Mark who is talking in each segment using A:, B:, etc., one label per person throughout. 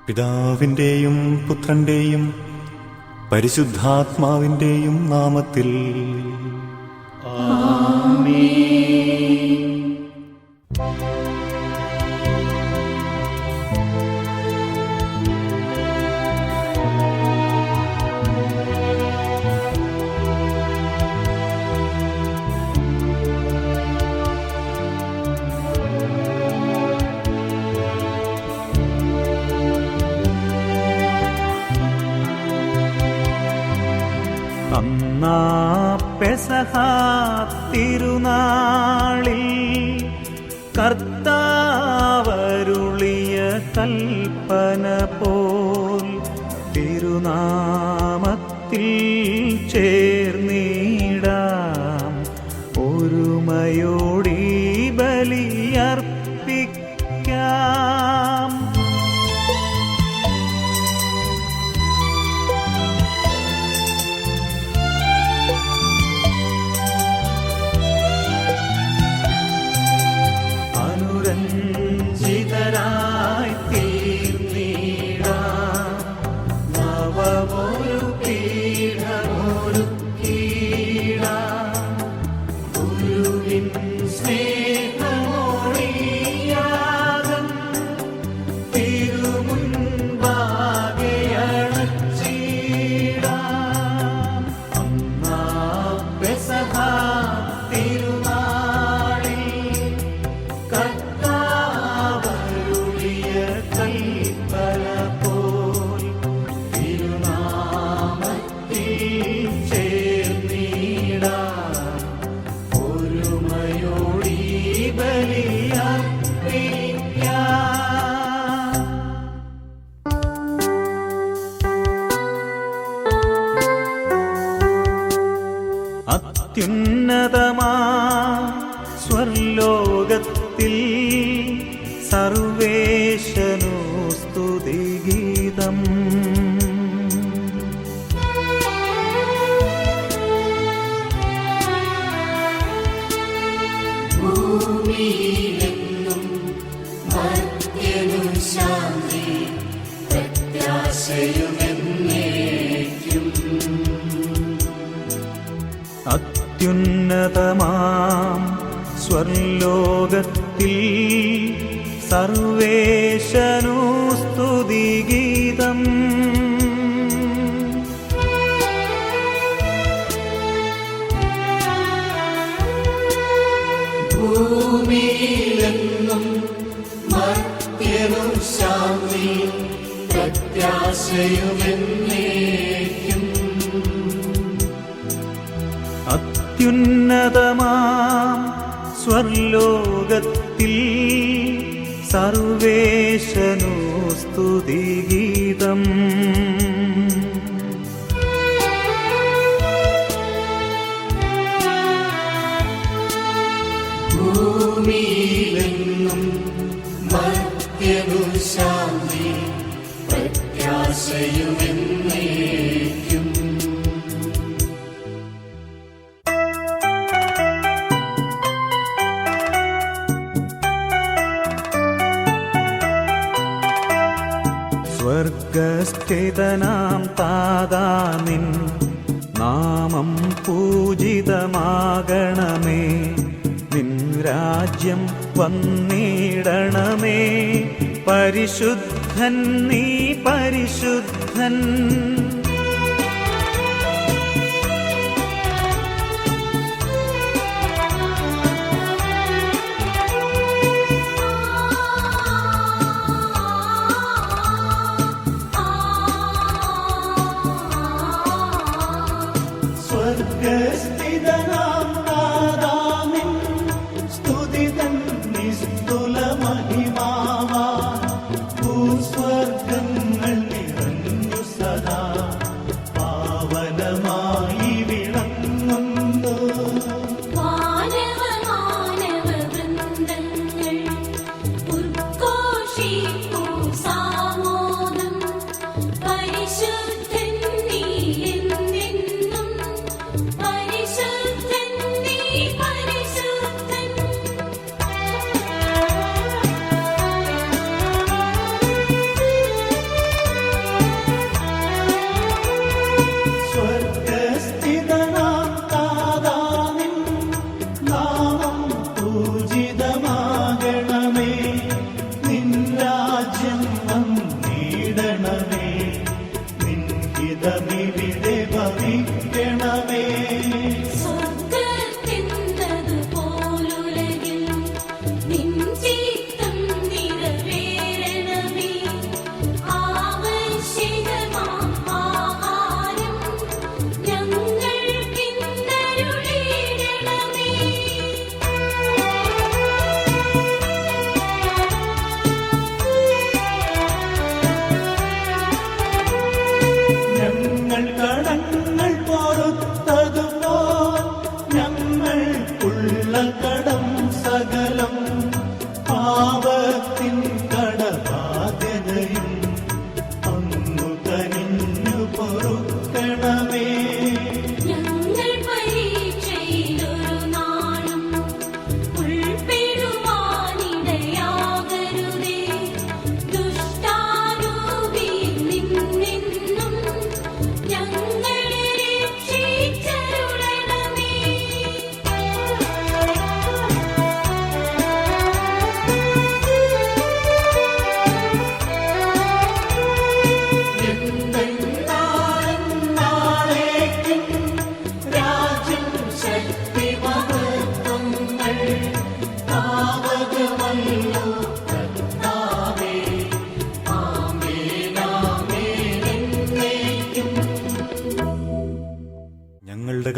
A: പിതാവിന്റെയും പുത്രന്റെയും പരിശുദ്ധാത്മാവിന്റെയും നാമത്തിൽ
B: ആമേൻ.
C: അന്നാ പെസഹ തിരുനാളിൽ കർത്താവരുളിയ കൽപ്പന പോൽ തിരുനാമത്തിൽ ചേർന്നിടാം ഒരുമയോടി ബലിയർപ്പിക്കാം. അനുരഞ്ജിതരായി തീർന്നിടാം നവമൊരു പീഠമൊരുക്കിടാം. ഗുരുവിൻ സ്നേഹമൊഴിയാകം തിരുമുൻപാകെ അണച്ചിടാം. അന്നാ പെസഹ തിരുനാളിൽ കർത്താവരുളിയ കൽപ്പന പോൽ തിരുനാമത്തിൽ ചേർന്നിടാം ഒരുമയോടി ബലിയർപ്പിക്കാം. അത്യുന്നതമാ സ്വർലോകത്തിൽ സർവേശനു സ്തുതിഗീതം.
B: ഭൂമിയിലെങ്ങും മർത്യനു ശാന്തി പ്രത്യാശയുമെന്നേക്കും.
C: അത്യുന്നതമാം സ്വർലോകത്തിൽ സർവേശനു സ്തുതിഗീതം.
B: ഭൂമിയിലെങ്ങും മർത്യനു ശാന്തി പ്രത്യാശയുമെന്നേക്കും.
C: അത്യുന്നതമാം സ്വർലോകത്തിൽ സർവേശനു സ്തുതിഗീതം.
B: ഭൂമിയിലെങ്ങും മർത്യനു ശാന്തി പ്രത്യാശയുമെന്നേക്കും.
C: സ്വർഗസ്ഥിതനാം താതാ നിൻ നാമം പൂജിതമാകണമേ. നിൻ രാജ്യം വന്നിടണമേ. പരിശുദ്ധൻ നീ പരിശുദ്ധൻ.
B: സ്വർഗസ്ഥിതനാം നാഥാ നിൻ സ്തുതിതൻ നിസ്തുല മഹിമാവാൻ ഭൂസ്വർഗങ്ങൾ നിറഞ്ഞു സദാ.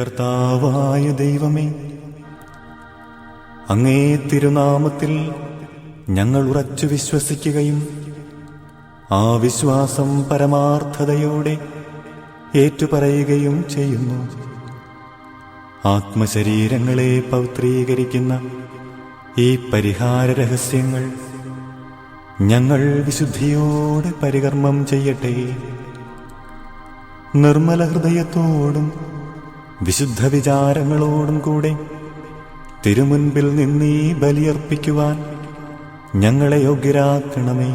A: കർത്താവായ ദൈവമേ, അങ്ങേ തിരുനാമത്തിൽ ഞങ്ങൾ ഉറച്ചു വിശ്വസിക്കുകയും ആ വിശ്വാസം പരമാർത്ഥതയോടെ ഏറ്റുപറയുകയും ചെയ്യുന്നു. ആത്മശരീരങ്ങളെ പൗത്രീകരിക്കുന്ന ഈ പരിഹാര രഹസ്യങ്ങൾ ഞങ്ങൾ വിശുദ്ധിയോടെ പരികർമ്മം ചെയ്യട്ടെ. നിർമ്മല ഹൃദയത്തോടും വിശുദ്ധ വിചാരങ്ങളോടും കൂടെ തിരുമുൻപിൽ നിന്നീ ബലിയർപ്പിക്കുവാൻ ഞങ്ങളെ യോഗ്യരാക്കണമേ.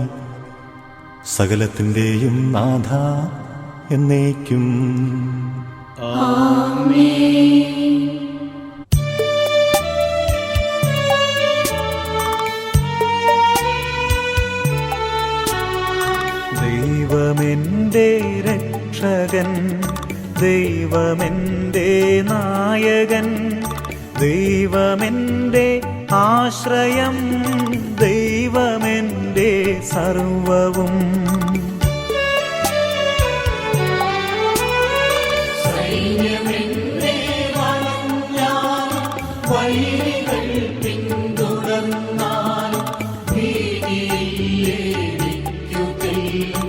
A: സകലത്തിൻ്റെയും നാഥ എന്നേക്കും.
C: ദൈവമെൻ്റെ രക്ഷകൻ, ദൈവമെൻ്റെ നായകൻ, ദൈവമെൻ്റെ ആശ്രയം, ദൈവമെൻ്റെ സർവവും.
B: സൈന്യമെന്നെ വളഞ്ഞാലും വഴികൾ പിന്തുടർന്നാലും ഭീതിയിലേരിക്കുകയും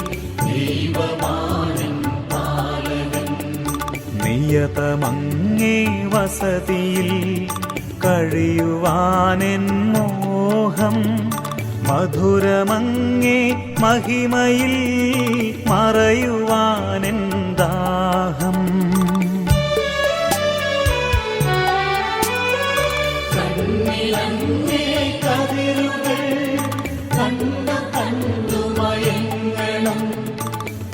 B: ദൈവമാനൻ പാലകൻ.
C: നിയതമങ്ങേ വസതിയിൽ കഴിയുവാനെൻ മോഹം, മധുരമങ്ങേ മഹിമയിൽ മറയുവാനെൻ ദാഹം.
B: കണ്ണിലങ്ങേ കതിരുകൾ കണ്ടു മയങ്ങണം,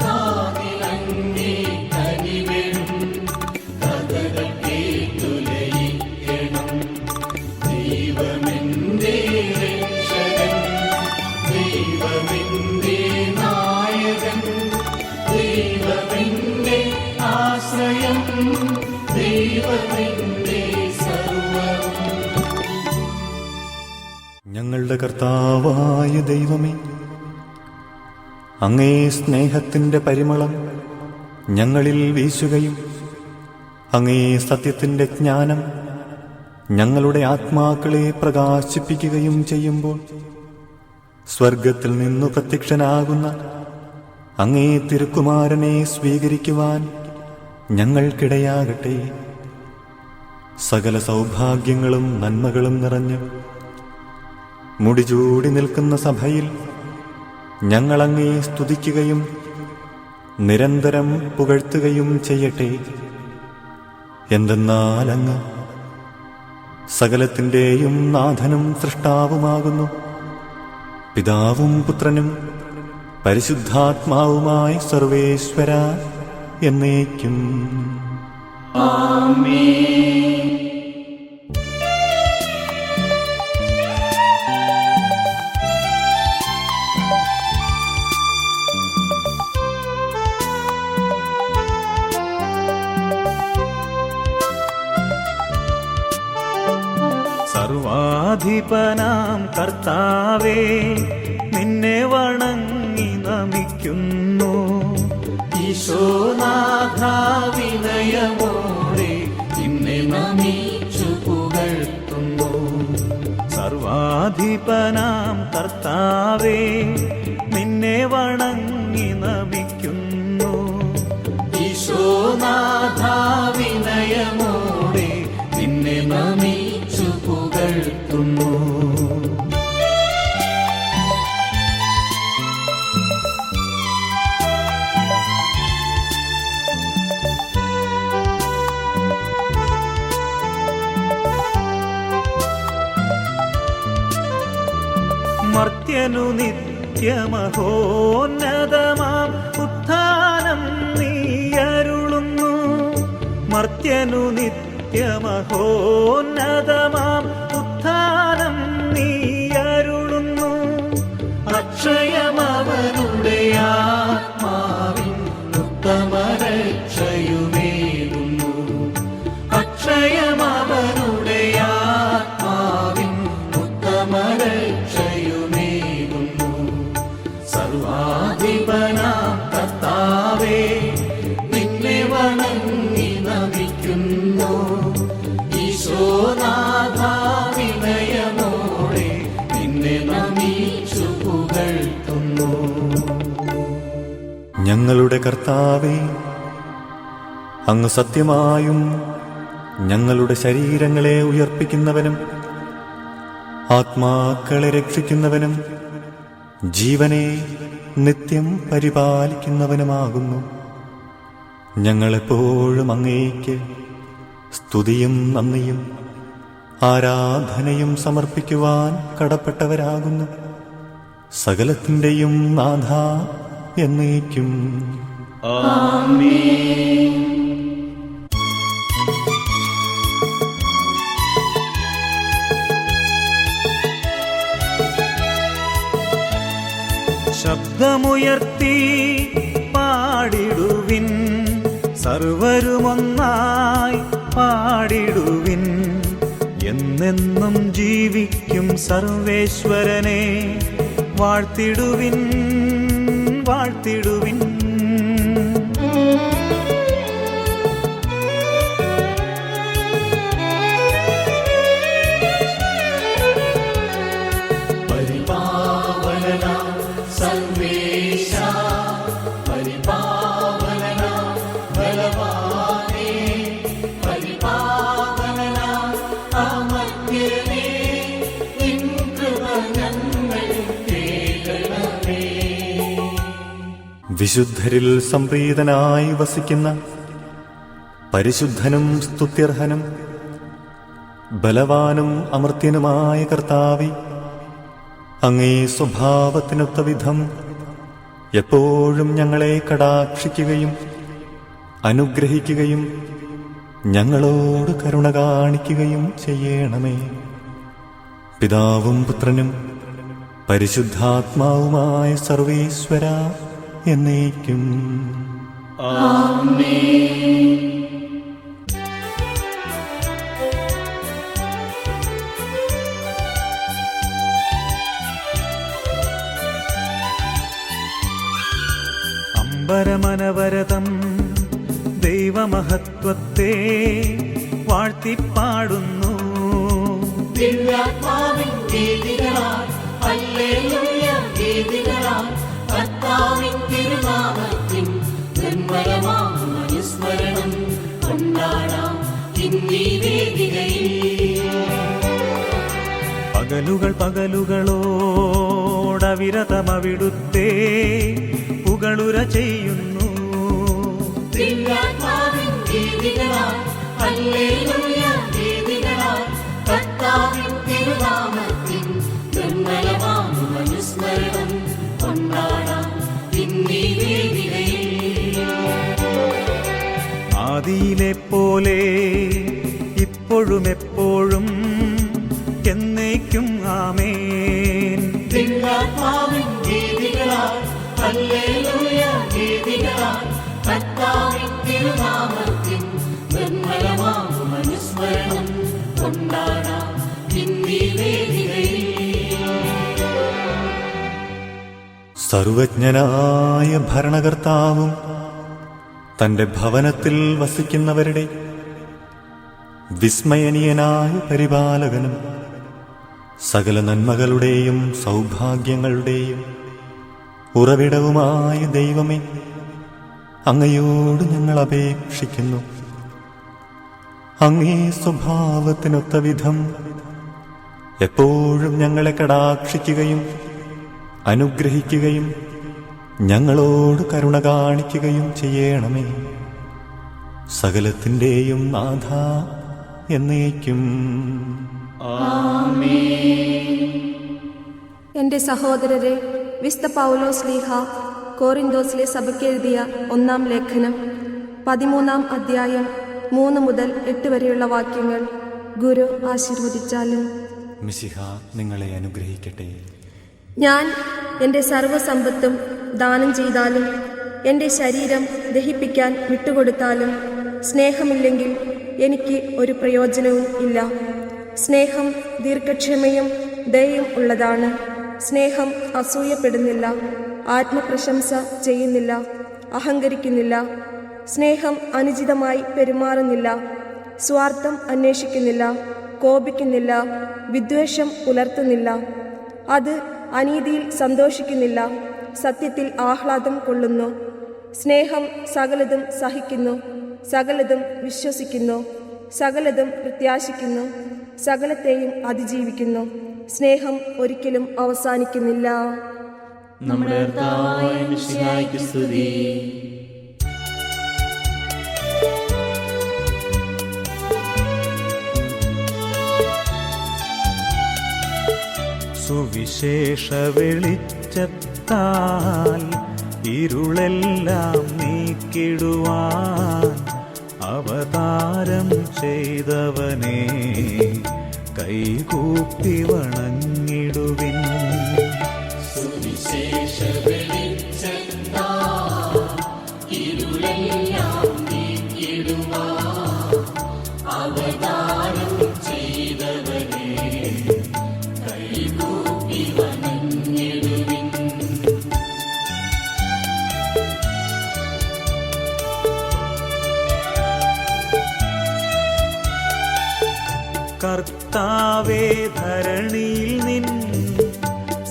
B: കാതിലങ്ങേ കനിവെഴും കഥകൾ കേട്ടുലയിക്കണം. ദൈവമെന്റെ രക്ഷകൻ, ദൈവമെന്റെ നായകൻ, ദൈവമെന്റെ ആശ്രയം, ദൈവമെന്റെ സർവ്വം.
A: ഞങ്ങളുടെ കർത്താവായ ദൈവമേ, അങ്ങേ സ്നേഹത്തിൻ്റെ പരിമളം ഞങ്ങളിൽ വീശുകയും അങ്ങേ സത്യത്തിൻ്റെ ജ്ഞാനം ഞങ്ങളുടെ ആത്മാക്കളെ പ്രകാശിപ്പിക്കുകയും ചെയ്യുമ്പോൾ സ്വർഗത്തിൽ നിന്നു പ്രത്യക്ഷനാകുന്ന അങ്ങേ തിരുക്കുമാരനെ സ്വീകരിക്കുവാൻ ഞങ്ങൾക്കിടയാകട്ടെ. സകല സൗഭാഗ്യങ്ങളും നന്മകളും നിറഞ്ഞ് മുടിചൂടി നിൽക്കുന്ന സഭയിൽ ഞങ്ങളങ്ങേ സ്തുതിക്കുകയും നിരന്തരം പുകഴ്ത്തുകയും ചെയ്യട്ടെ. എന്തെന്നാൽ അങ്ങ് സകലത്തിൻ്റെയും നാഥനും സൃഷ്ടാവുമാകുന്നു. പിതാവും പുത്രനും പരിശുദ്ധാത്മാവുമായ സർവേശ്വര എന്നേക്കും.
C: സർവാധിപനാം കർത്താവേ, നിന്നെ വണങ്ങി നമിക്കുന്നു.
B: ഈശോനാഥ വിനയമോടെ നിന്നെ നമിച്ചു പുകഴ്ത്തുന്നു.
C: സർവാധിപനാം കർത്താവേ, നിന്നെ വണങ്ങി നമിക്കുന്നു.
B: ഈശോനാഥ വിനയമോടെ നിന്നെ നമിച്ചു പുകഴ്ത്തുന്നു.
C: മർത്യനു നിത്യമഹോന്നതമാം ഉത്ഥാനം നീയരുളുന്നു. മർത്യനു നിത്യമഹോന്നതമാം ഉത്ഥാനം നീയരുളുന്നു.
B: അക്ഷയമവനുടെ ആത്മാവിൻ ഉത്തമരക്ഷയുമേകുന്നു. അക്ഷയമവനുടെ ആത്മാവിൻ ഉത്തമരക്ഷയുമേകുന്നു. സർവാധിപനാം കർത്താവേ, നിന്നെ വണങ്ങി നമിക്കുന്നു.
A: കർത്താവേ, അങ്ങ് സത്യമായും ഞങ്ങളുടെ ശരീരങ്ങളെ ഉയർപ്പിക്കുന്നവനും ആത്മാക്കളെ രക്ഷിക്കുന്നവനും ജീവനെ നിത്യം പരിപാലിക്കുന്നവനുമാകുന്നു. ഞങ്ങളെപ്പോഴും അങ്ങേക്ക് സ്തുതിയും നന്ദിയും ആരാധനയും സമർപ്പിക്കുവാൻ കടപ്പെട്ടവരാകുന്നു. സകലത്തിൻ്റെയും നാഥ എന്നേക്കും.
B: ആമേൻ.
C: ശബ്ദമുയർത്തി പാടിടുവിൻ, സർവരുമൊന്നായി പാടിടുവിൻ. എന്നെന്നും ജീവിക്കും സർവേശ്വരനെ വാഴ്ത്തിടുവിൻ, വാഴ്ത്തിടുവിൻ.
B: പരിപാവനനാം സർവേശാ, പരിപാവനനാം ബലവാനേ, പരിപാവനനാം അമർത്യനേ, നിൻ കൃപ ഞങ്ങൾ കേൾക്കണമേ.
A: വിശുദ്ധരിൽ സംപ്രീതനായി വസിക്കുന്ന പരിശുദ്ധനും സ്തുത്യർഹനും ബലവാനും അമർത്യനുമായ കർത്താവേ, അങ്ങേ സ്വഭാവത്തിനൊത്ത വിധം എപ്പോഴും ഞങ്ങളെ കടാക്ഷിക്കുകയും അനുഗ്രഹിക്കുകയും ഞങ്ങളോട് കരുണ കാണിക്കുകയും ചെയ്യണമേ. പിതാവും പുത്രനും പരിശുദ്ധാത്മാവുമായ സർവേശ്വര എന്നേക്കും.
B: ആമേൻ.
C: അമ്പരമനവരതം ദൈവമഹത്വത്തെ വാഴ്ത്തിപ്പാടുന്നു.
B: ദിവ്യാത്മാവിൻ ഗീതികളാൽ ഹല്ലേലൂയ ഗീതികളാൽ കർത്താവിൻ തിരുനാമത്തിൻ നിർമ്മലമാം അനുസ്മരണം കൊണ്ടാടാം ഇന്നീ വേദികയിൽ.
C: പകലുകളോടവിരതമവിടുത്തെ പുകളുര ചെയ്യുന്നു.
B: ദിവ്യാത്മാവിൻ ഗീതികളാൽ ഹല്ലേലൂയ ഗീതികളാൽ കർത്താവിൻ തിരുനാമത്തിൻ നിർമ്മലമാം അനുസ്മരണം കൊണ്ടാടാം ഇന്നീ വേദികയിൽ.
C: ആദിയിലെ പോലെ ഇപ്പോഴും എപ്പോഴും എന്നേക്കും ആമേൻ.
B: ദിവ്യാത്മാവിൻ ഗീതികളാൽ ഹല്ലേലൂയ ഗീതികളാൽ കർത്താവിൻ തിരുനാമത്തിൻ നിർമ്മലമാം അനുസ്മരണം കൊണ്ടാടാം ഇന്നീ വേദികയിൽ.
A: സർവജ്ഞനായ ഭരണകർത്താവും തന്റെ ഭവനത്തിൽ വസിക്കുന്നവരുടെ വിസ്മയനീയനായ പരിപാലകനും സകല നന്മകളുടെയും സൗഭാഗ്യങ്ങളുടെയും ഉറവിടവുമായ ദൈവമേ, അങ്ങയോട് ഞങ്ങൾ അപേക്ഷിക്കുന്നു. അങ്ങേ സ്വഭാവത്തിനൊത്ത വിധം എപ്പോഴും ഞങ്ങളെ കടാക്ഷിക്കുകയും അനുഗ്രഹിക്കുകയും ഞങ്ങളോട് കരുണ കാണിക്കുകയും ചെയ്യണമേ. സകലത്തിൻ്റെയും നാഥ എന്നേക്കും.
D: എൻ്റെ സഹോദരരെ, വിശുദ്ധ പൗലോസ് ശ്ലീഹ കോറിന്തോസിലെ സഭയ്ക്കെഴുതിയ 1-ാം ലേഖനം 13-ാം അധ്യായം 3 മുതൽ 8 വരെയുള്ള വാക്യങ്ങൾ ഗുരു ആശീർവദിച്ചാലും.
A: മിശിഹ നിങ്ങളെ അനുഗ്രഹിക്കട്ടെ.
D: ഞാൻ എൻ്റെ സർവ്വസമ്പത്തും ദാനം ചെയ്താലും എൻ്റെ ശരീരം ദഹിപ്പിക്കാൻ വിട്ടുകൊടുത്താലും സ്നേഹമില്ലെങ്കിൽ എനിക്ക് ഒരു പ്രയോജനവും ഇല്ല. സ്നേഹം ദീർഘക്ഷമയും ദയയും ഉള്ളതാണ്. സ്നേഹം അസൂയപ്പെടുന്നില്ല, ആത്മപ്രശംസ ചെയ്യുന്നില്ല, അഹങ്കരിക്കുന്നില്ല. സ്നേഹം അനുചിതമായി പെരുമാറുന്നില്ല, സ്വാർത്ഥം അന്വേഷിക്കുന്നില്ല, കോപിക്കുന്നില്ല, വിദ്വേഷം പുലർത്തുന്നില്ല. അത് അനീതിയിൽ സന്തോഷിക്കുന്നില്ല, സത്യത്തിൽ ആഹ്ലാദം കൊള്ളുന്നു. സ്നേഹം സകലതും സഹിക്കുന്നു, സകലതും വിശ്വസിക്കുന്നു, സകലതും പ്രത്യാശിക്കുന്നു, സകലത്തെയും അതിജീവിക്കുന്നു. സ്നേഹം ഒരിക്കലും അവസാനിക്കുന്നില്ല.
B: നമ്മുടെ കർത്താവായ മിശിഹായ്ക്ക് സ്തുതി.
C: സുവിശേഷ വെളിച്ചത്താൽ ഇരുളെല്ലാം നീക്കിടുവാൻ അവതാരം ചെയ്തവനെ കൈകൂപ്പി വണങ്ങിടുവിൻ.
B: സുവിശേഷ വെളിച്ചത്താൽ ഇരുളെല്ലാം നീക്കിടുവാൻ അവതാരം ചെയ്തവനെ കൈകൂപ്പി വണങ്ങിടുവിൻ.
C: കർത്താവേ, ധരണിയിൽ നിൻ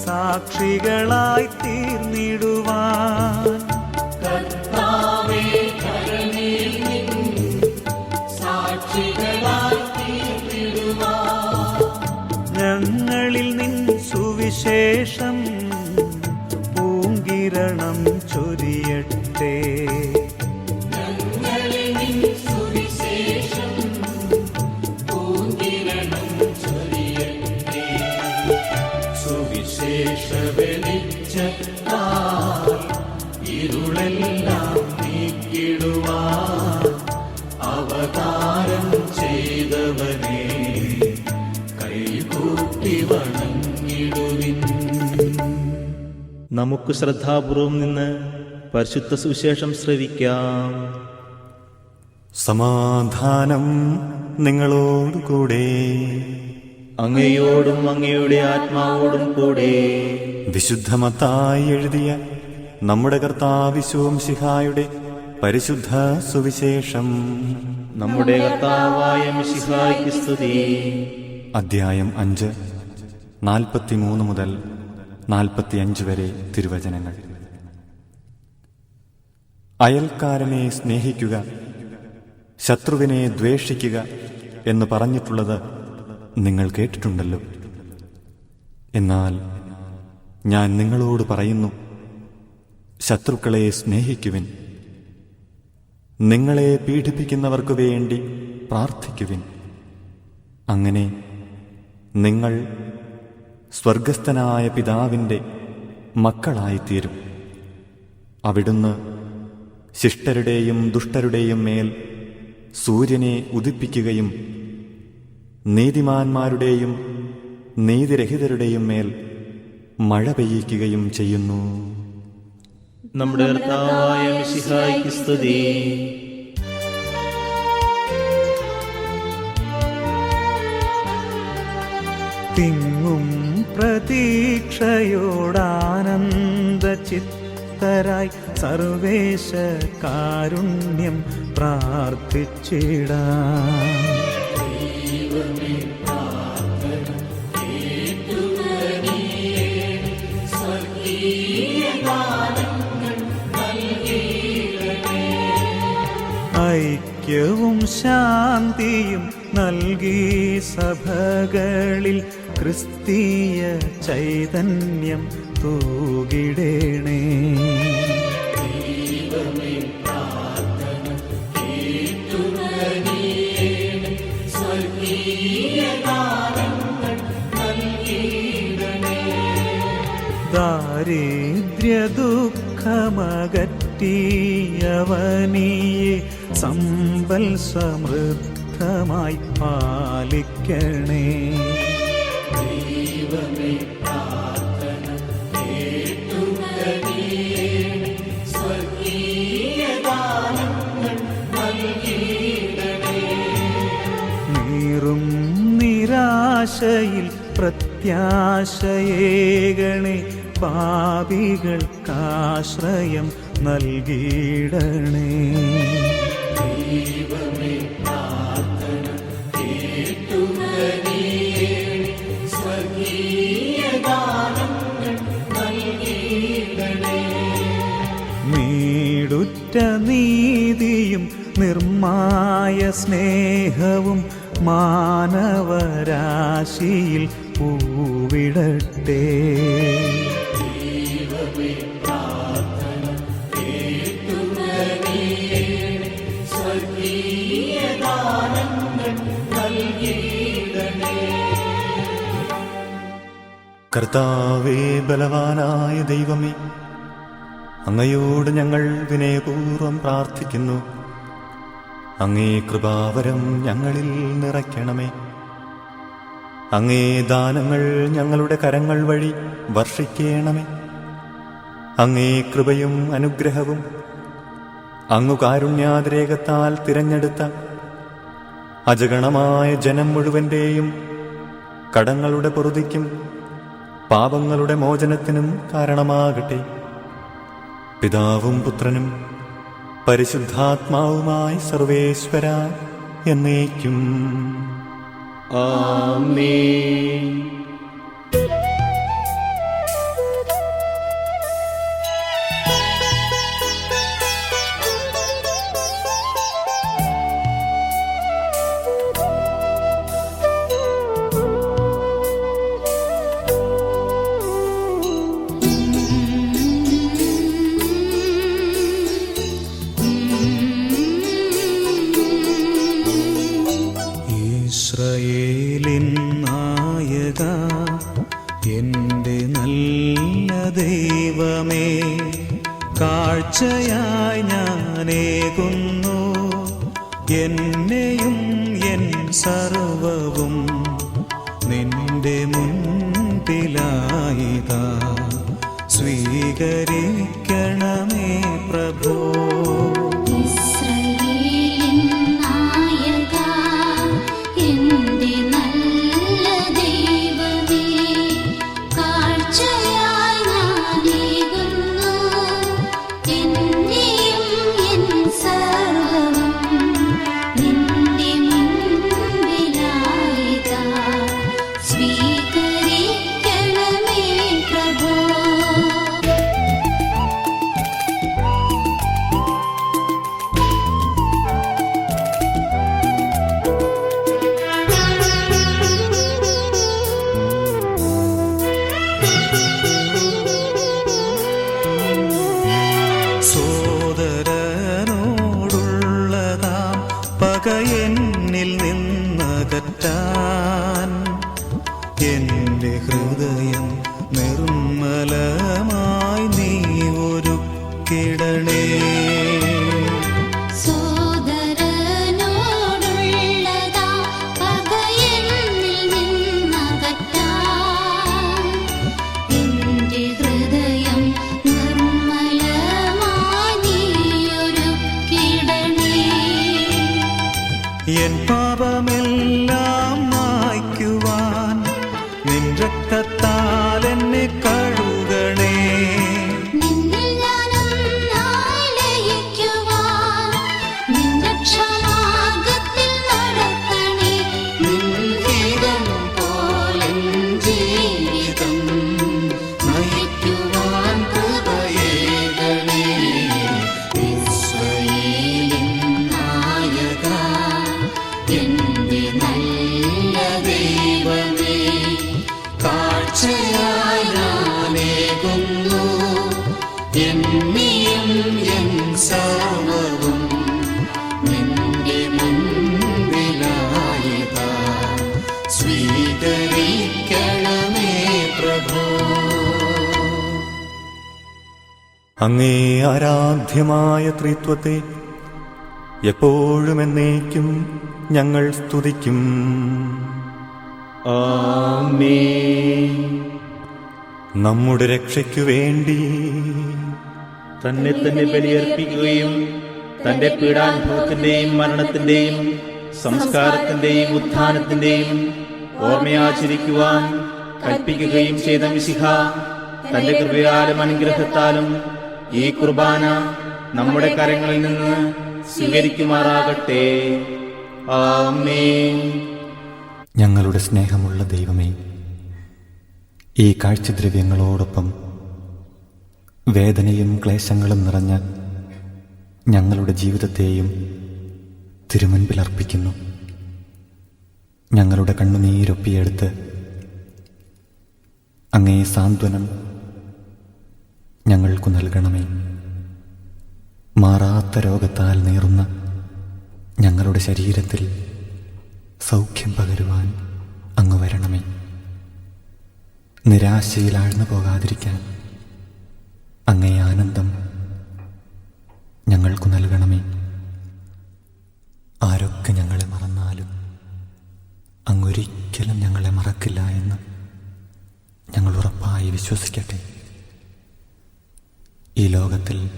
C: സാക്ഷികളായി തീർന്നിടുവാൻ
B: കർത്താവേ, ധരണിയിൽ നിൻ സാക്ഷികളായി തീർന്നിടുവാൻ
C: ഞങ്ങളിൽ നിൻ സുവിശേഷം പൂങ്കിരണം ചൊരിയട്ടെ.
B: ഞങ്ങളിൽ നിൻ സുവിശേഷം പൂങ്കിരണം ചൊരിയട്ടെ. സുവിശേഷ വെളിച്ചത്താൽ ഇരുളെല്ലാം നീക്കിടുവാൻ അവതാരം ചെയ്തവനെ കൈകൂപ്പി വണങ്ങിടുവിൻ.
E: നമുക്ക് ശ്രദ്ധാപൂർവം നിന്ന് പരിശുദ്ധ സുവിശേഷം ശ്രവിക്കാം.
A: സമാധാനം നിങ്ങളോടുകൂടെ.
E: അങ്ങയോടും അങ്ങയുടെ ആത്മാവോടും കൂടെ.
A: വിശുദ്ധ മത്തായി എഴുതിയ നമ്മുടെ കർത്താവിശുംസിഹായുടെ പരിശുദ്ധ സുവിശേഷം.
E: നമ്മുടെ കർത്താവായ മിശിഹായ്ക്ക് സ്തുതി.
A: അധ്യായം 5, 43 മുതൽ 45 വരെ തിരുവചനങ്ങൾ. അയൽക്കാരനെ സ്നേഹിക്കുക, ശത്രുവിനെ ദ്വേഷിക്കുക എന്ന് പറഞ്ഞിട്ടുള്ളത് നിങ്ങൾ കേട്ടിട്ടുണ്ടല്ലോ. എന്നാൽ ഞാൻ നിങ്ങളോട് പറയുന്നു, ശത്രുക്കളെ സ്നേഹിക്കുവിൻ, നിങ്ങളെ പീഡിപ്പിക്കുന്നവർക്കു വേണ്ടി പ്രാർത്ഥിക്കുവിൻ. അങ്ങനെ നിങ്ങൾ സ്വർഗസ്ഥനായ പിതാവിൻ്റെ മക്കളായിത്തീരും. അവിടുന്ന് ശിഷ്ടരുടെയും ദുഷ്ടരുടെയും മേൽ സൂര്യനെ ഉദിപ്പിക്കുകയും നീതിമാന്മാരുടെയും നീതിരഹിതരുടെയും മേൽ മഴ പെയ്യിക്കുകയും ചെയ്യുന്നു.
E: നമ്മുടെ കർത്താവായ മിശിഹായ്ക്ക് സ്തുതി.
C: തിങ്ങും പ്രതീക്ഷയോടാനന്ദ ചിത്തരായി സർവേശ കാരുണ്യം പ്രാർത്ഥിച്ചിടാം. ഐക്യവും ശാന്തിയും നൽകി സഭകളിൽ ക്രിസ്തീയ ചൈതന്യം തൂകിടേണേ. ദാരിദ്ര്യ ദുഃഖമകറ്റിയവനിയെ സമ്പൽ സമൃദ്ധമായി പാലിക്കണേ. നീറും നിരാശയിൽ പ്രത്യാശയേകണേ. പാപികൾക്കാശ്രയം നൽകിയിടണേ. മിടുറ്റ നീതിയും നിർമായ സ്നേഹവും മാനവരാശിയിൽ പൂവിടട്ടെ.
A: കർത്താവേ, ബലവാനായ ദൈവമേ, അങ്ങയോട് ഞങ്ങൾ വിനയപൂർവ്വം പ്രാർത്ഥിക്കുന്നു. അങ്ങേ കൃപാവരം ഞങ്ങളിൽ നിറയ്ക്കണമേ. അങ്ങേ ദാനങ്ങൾ ഞങ്ങളുടെ കരങ്ങൾ വഴി വർഷിക്കണമേ. അങ്ങേ കൃപയും അനുഗ്രഹവും അങ്ങു കാരുണ്യാതിരേകത്താൽ തിരഞ്ഞെടുത്ത അജഗണമായ ജനം മുഴുവൻ്റെയും കടങ്ങളുടെ പൊറുതിക്കും പാപങ്ങളുടെ മോചനത്തിനും കാരണമാകട്ടെ. പിതാവും പുത്രനും പരിശുദ്ധാത്മാവുമായി സർവേശ്വര എന്നേക്കും
E: ആമേൻ.
C: ഇസ്രായേലിൻ നായക, എൻ്റെ നല്ല ദൈവമേ, കാഴ്ചയായി ഞാനേകുന്നു എന്നെയും എൻ സർവവും നിന്റെ മുൻപിലായിതാ. സ്വീകരിക്കണമേ പ്രഭോ.
F: ഇസ്രായേലിൻ നായക, എൻ്റെ നല്ല ദൈവമേ, കാഴ്ചയായി ഞാനേകുന്നു എന്നെയും എൻ സർവ്വവും നിന്റെ മുൻപിലായിതാ. സ്വീകരിക്കണമേ പ്രഭോ.
C: സോദരനോടുള്ളതാം പക എന്നിൽ നിന്നകറ്റാൻ എൻ്റെ ഹൃദയം നിർമ്മലമായി നീ ഒരുക്കിടണേ.
F: സോദരനോടുള്ളതാ പക എന്നിൽ നിന്നകറ്റാൻ എൻ്റെ ഹൃദയം നിർമ്മലമായി നീയൊരുക്കിടണേ.
C: എൻ പാപമെല്ലാം മായ്ക്കുവാൻ നിൻ രക്തത്താൽ എന്നെ കഴുകണേ.
F: നിന്നിൽ ഞാനൊന്നായി ലയിക്കുവാൻ നിൻ രക്ഷാമാർഗ്ഗത്തിൽ നടത്തണേ. നിൻ ഹിതം പോലെൻ ജീവിതം നയിക്കുവാൻ കൃപയേകണേ. ഇസ്രായേലിൻ നായക, എൻ്റെ നല്ല ദൈവമേ, കാഴ്ചയായി ഞാനേകുന്നു എന്നെയും എൻ സർവ്വവും നിന്റെ മുൻപിലായിതാ. സ്വീകരിക്കണമേ പ്രഭോ.
A: അങ്ങേ ആരാധ്യമായ ത്രിത്വത്തെ എപ്പോഴും എന്നേക്കും ഞങ്ങൾ സ്തുതിക്കും.
E: ആമേൻ.
A: നമ്മുടെ രക്ഷയ്ക്കു വേണ്ടി
E: തന്നെ തന്നെ ബലിയർപ്പിക്കുകയും തന്റെ പീഡാനുഭവത്തിന്റെയും മരണത്തിന്റെയും സംസ്കാരത്തിന്റെയും ഉത്ഥാനത്തിന്റെയും ഓർമ്മയാചരിക്കുവാൻ കൽപ്പിക്കുകയും ചെയ്ത മിശിഹ തന്റെ കൃപയാലും അനുഗ്രഹത്താലും ഈ കുർബാന നമ്മുടെ കരങ്ങളിൽ നിന്ന് സ്വീകരിക്കുമാറാകട്ടെ. ആമേൻ.
A: ഞങ്ങളുടെ സ്നേഹമുള്ള ദൈവമേ, ഈ കാഴ്ചദ്രവ്യങ്ങളോടൊപ്പം വേദനയും ക്ലേശങ്ങളും നിറഞ്ഞ ഞങ്ങളുടെ ജീവിതത്തെയും തിരുമുൻപിൽ അർപ്പിക്കുന്നു. ഞങ്ങളുടെ കണ്ണുനീരൊപ്പിയെടുത്ത് അങ്ങേ സാന്ത്വനം ഞങ്ങൾക്കു നൽകണമേ. മാറാത്ത രോഗത്താൽ നീറുന്ന ഞങ്ങളുടെ ശരീരത്തിൽ സൗഖ്യം പകരുവാൻ അങ്ങ് വരണമേ. നിരാശയിൽ ആഴ്ന്നു പോകാതിരിക്കാൻ അങ്ങേ ആനന്ദം ഞങ്ങൾക്കു നൽകണമേ. ആരൊക്കെ ഞങ്ങളെ മറന്നാലും അങ്ങൊരിക്കലും ഞങ്ങളെ മറക്കില്ല എന്ന് ഞങ്ങൾ ഉറപ്പായി വിശ്വസിക്കട്ടെ. ഈ ലോകത്തിൽ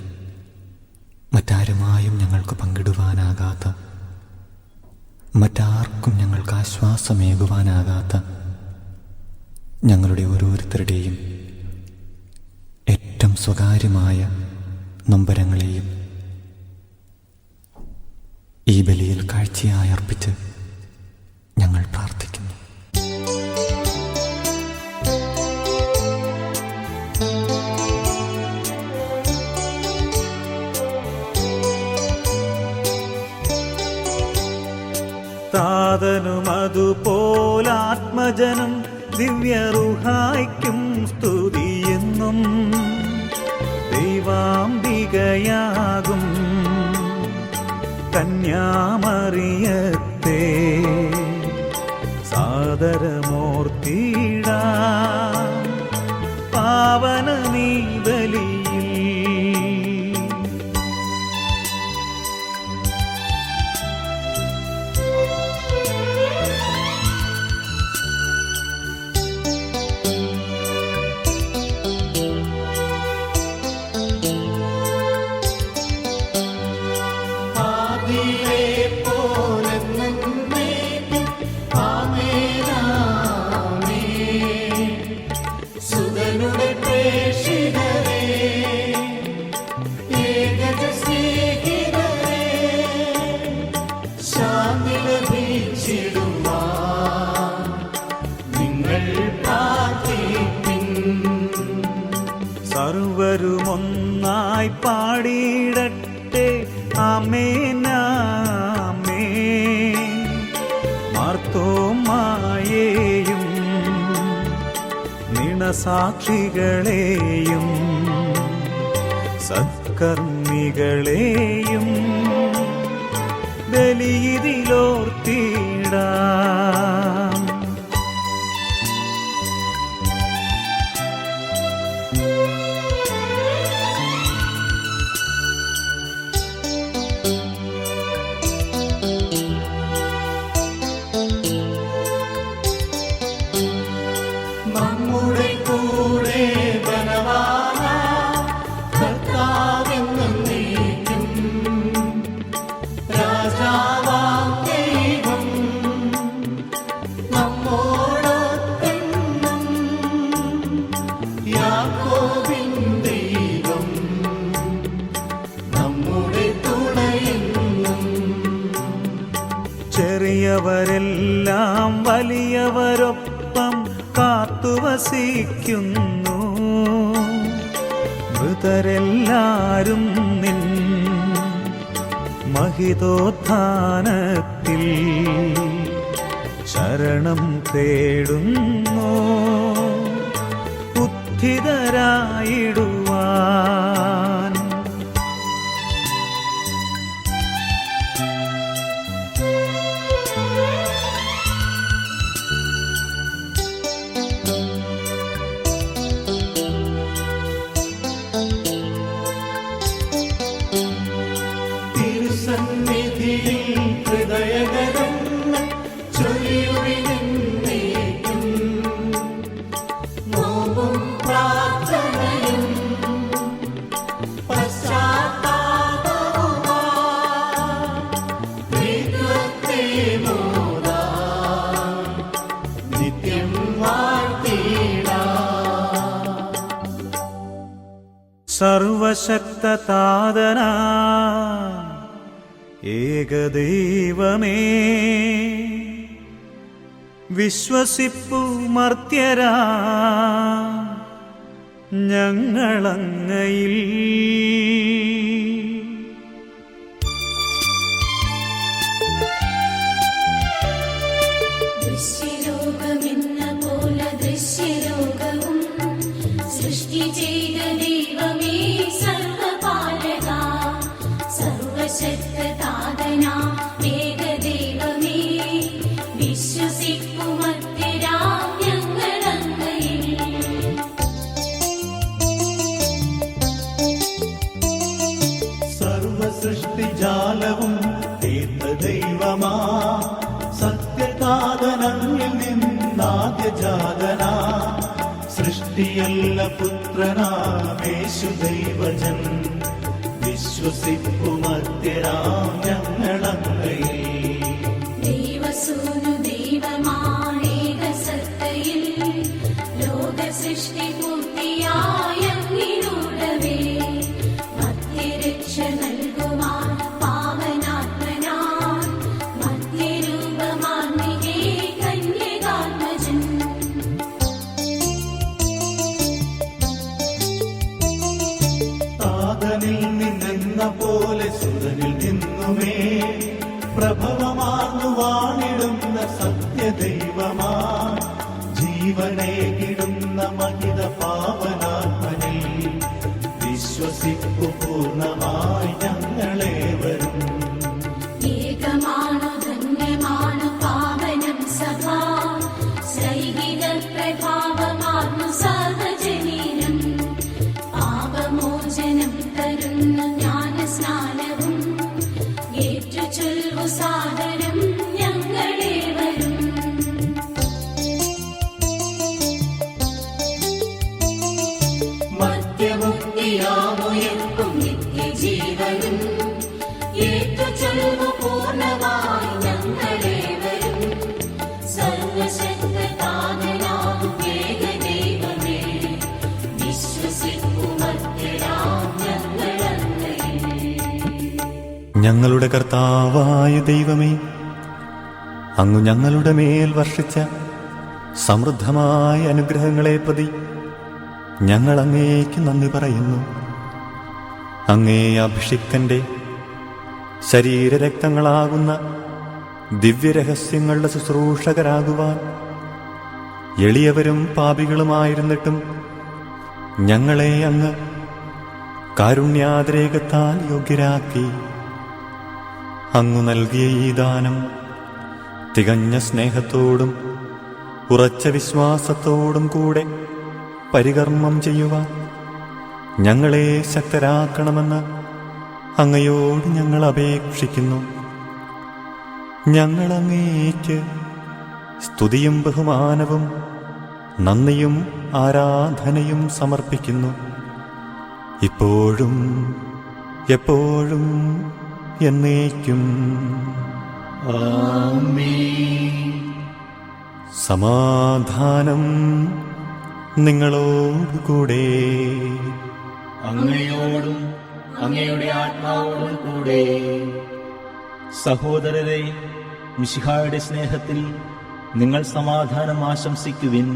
A: മറ്റാരുമായും ഞങ്ങൾക്ക് പങ്കിടുവാനാകാത്ത, മറ്റാർക്കും ഞങ്ങൾക്ക് ആശ്വാസമേകുവാനാകാത്ത ഞങ്ങളുടെ ഓരോരുത്തരുടെയും ഏറ്റവും സ്വകാര്യമായ നൊമ്പരങ്ങളെയും ഈ ബലിയിൽ കാഴ്ചയായി അർപ്പിച്ച് ഞങ്ങൾ പ്രാർത്ഥിക്കുന്നു.
C: താതനും അതുപോലാത്മജനും ദിവ്യറുഹായ്ക്കും സ്തുതിയെന്നും ദൈവാംബികയാകും കന്യാമറിയത്തെ സാദരമൂർത്തിടാ പാവനമീ ബലിയിൽ. സർവരുമൊന്നായി പാടിയിടട്ടെ ആമേൻ ആമേൻ. മാർത്തോമായേയും നിണസാക്ഷികളെയും സത്കർമ്മികളെയും ബലിയിലോർത്തിടാം.
B: നമ്മുടെ കൂടെ ബലവാന കർത്താവെന്നേക്കും രാജാവാം ദൈവം നമ്മോടൊത്തെന്നും യാക്കോബിൻ ദൈവം നമ്മുടെ തുണയെന്നും.
C: ചെറിയവരെല്ലാം വലിയവരൊപ്പം കാത്തുവസിക്കുന്നു. മൃതരെല്ലാരും നിൻ മഹിതോത്ഥാനത്തിൽ ശരണം തേടുന്നു ഉത്ഥിതരായിടുവാൻ.
B: തിരുസന്നിധിയിൽ ഹൃദയകരങ്ങൾ ചൊരിയുവിനെന്നേക്കും നോമ്പും പ്രാർത്ഥനയും പശ്ചാത്താപവുമായി ദൈവത്തെ മോദാൻ നിത്യം വാഴ്ത്തിടാം.
C: സർവശക്തതാതനാ ഏകദൈവമേ, വിശ്വസിപ്പു മർത്യരാ ഞങ്ങളങ്ങയിൽ
G: ദൈവമേ സർവപാലക സർവശക്തനാഥന ഏകദൈവമേ വിശ്വസിക്കുമത്യരാം ഞങ്ങളങ്ങയിൽ.
B: സർവസൃഷ്ടിജാലവും തീർത്ത ദൈവമാ സത്യകാതനങ്ങളിൽ നിന്നാദ്യജാതനാ സൃഷ്ടിയല്ല പുത്രനാമേശു ദൈവജൻ വിശ്വസിപ്പുമത്യരാം ഞങ്ങളങ്ങയിൽ.
G: ദൈവസൂനു ദൈവമാണേക സത്തയിൽ ലോക സൃഷ്ടി പൂർത്തിയായങ്ങിലൂടവേ മധ്യരക്ഷ നൽകുവാൻ പാവനാത്മനാൻ മധ്യരൂപമാർമികേ കന്യകാത്മജൻ.
B: താതനിൽ നിന്നെന്ന പോലെ സുതനിൽ നിന്നുമേ പ്രഭവമാർന്നു വാണിടുന്ന സത്യദൈവമാ ജീവനേകിടുന്ന മഹിത പാവനാത്മനിൽ വിശ്വസിപ്പു പൂർണ്ണമായി ഞങ്ങളേവരും.
G: ഏകമാണു ധന്യമാണു പാവനം സഭാ സൈഹിക പ്രഭാവമാർന്നു സർവജനീനം പാപമോചനം തരുന്നു ജ്ഞാനസ്നാനവും ഏറ്റുചൊല്ലു സാദരം ഞങ്ങളേവരും. മധ്യമുക്തിയാമുയർക്കും നിത്യജീവനും ഏറ്റുചൊല്ലു പൂർണ്ണമായി ഞങ്ങളേവരും. സർവശക്തനാഥനാം ഏകദൈവമേ വിശ്വസിക്കുമത്യരാം ഞങ്ങളങ്ങയിൽ.
A: ഞങ്ങളുടെ കർത്താവായ ദൈവമേ, അങ്ങ് ഞങ്ങളുടെ മേൽ വർഷിച്ച സമൃദ്ധമായ അനുഗ്രഹങ്ങളെ പ്രതി ഞങ്ങൾ അങ്ങേക്ക് നന്ദി പറയുന്നു. അങ്ങേ അഭിഷിക്തന്റെ ശരീരരക്തങ്ങളാകുന്ന ദിവ്യരഹസ്യങ്ങളുടെ ശുശ്രൂഷകരാകുവാൻ എളിയവരും പാപികളുമായിരുന്നിട്ടും ഞങ്ങളെ അങ്ങ് കാരുണ്യാതിരേകത്താൽ യോഗ്യരാക്കി. അങ്ങു നൽകിയ ഈ ദാനം തികഞ്ഞ സ്നേഹത്തോടും ഉറച്ച വിശ്വാസത്തോടും കൂടെ പരികർമ്മം ചെയ്യുവാൻ ഞങ്ങളെ ശക്തരാക്കണമെന്ന് അങ്ങയോട് ഞങ്ങൾ അപേക്ഷിക്കുന്നു. ഞങ്ങൾ അങ്ങേക്ക് സ്തുതിയും ബഹുമാനവും നന്ദിയും ആരാധനയും സമർപ്പിക്കുന്നു, ഇപ്പോഴും എപ്പോഴും എന്നേക്കും. സമാധാനം നിങ്ങളോടുകൂടെ.
E: അങ്ങയോടും അങ്ങയുടെ ആത്മാവോടും കൂടെ. സഹോദരരെ, മിശിഹായുടെ സ്നേഹത്തിൽ നിങ്ങൾ സമാധാനം ആശംസിക്കുവിൻ.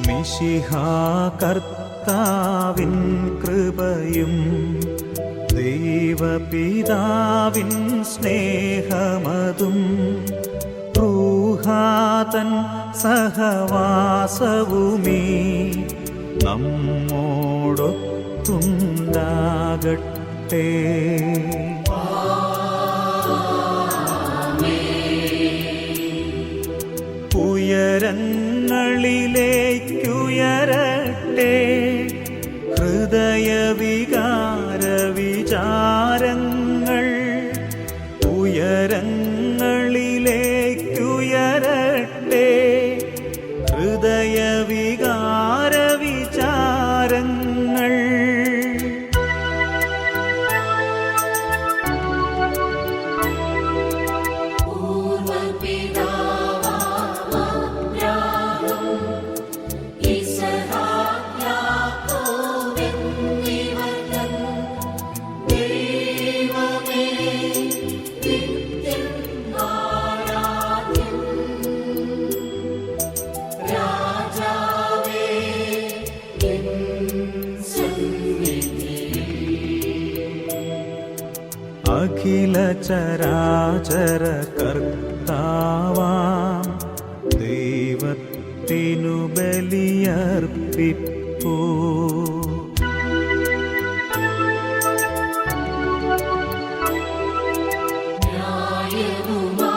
C: മിശിഹാ കർത്താവിൻ കൃപയും ദൈവപിതാവിൻ സ്നേഹമതും റൂഹാതൻ സഹവാസവുമീ നമ്മോടൊത്തുണ്ടാകട്ടെ. ഉയരങ്ങളിലേക്കുയരട്ടെ ഹൃദയവികാര വിചാരങ്ങൾ. ഉയരങ്ങളിലേക്കുയരട്ടെ ഹൃദയവികാര വിചാരങ്ങൾ.
G: ദൈവമേ നിത്യം
C: അഖില ചരാചര കർത്താവാം ദൈവത്തിനു ബലിയർപ്പിപ്പൂ.
G: ന്യായവുമാണതു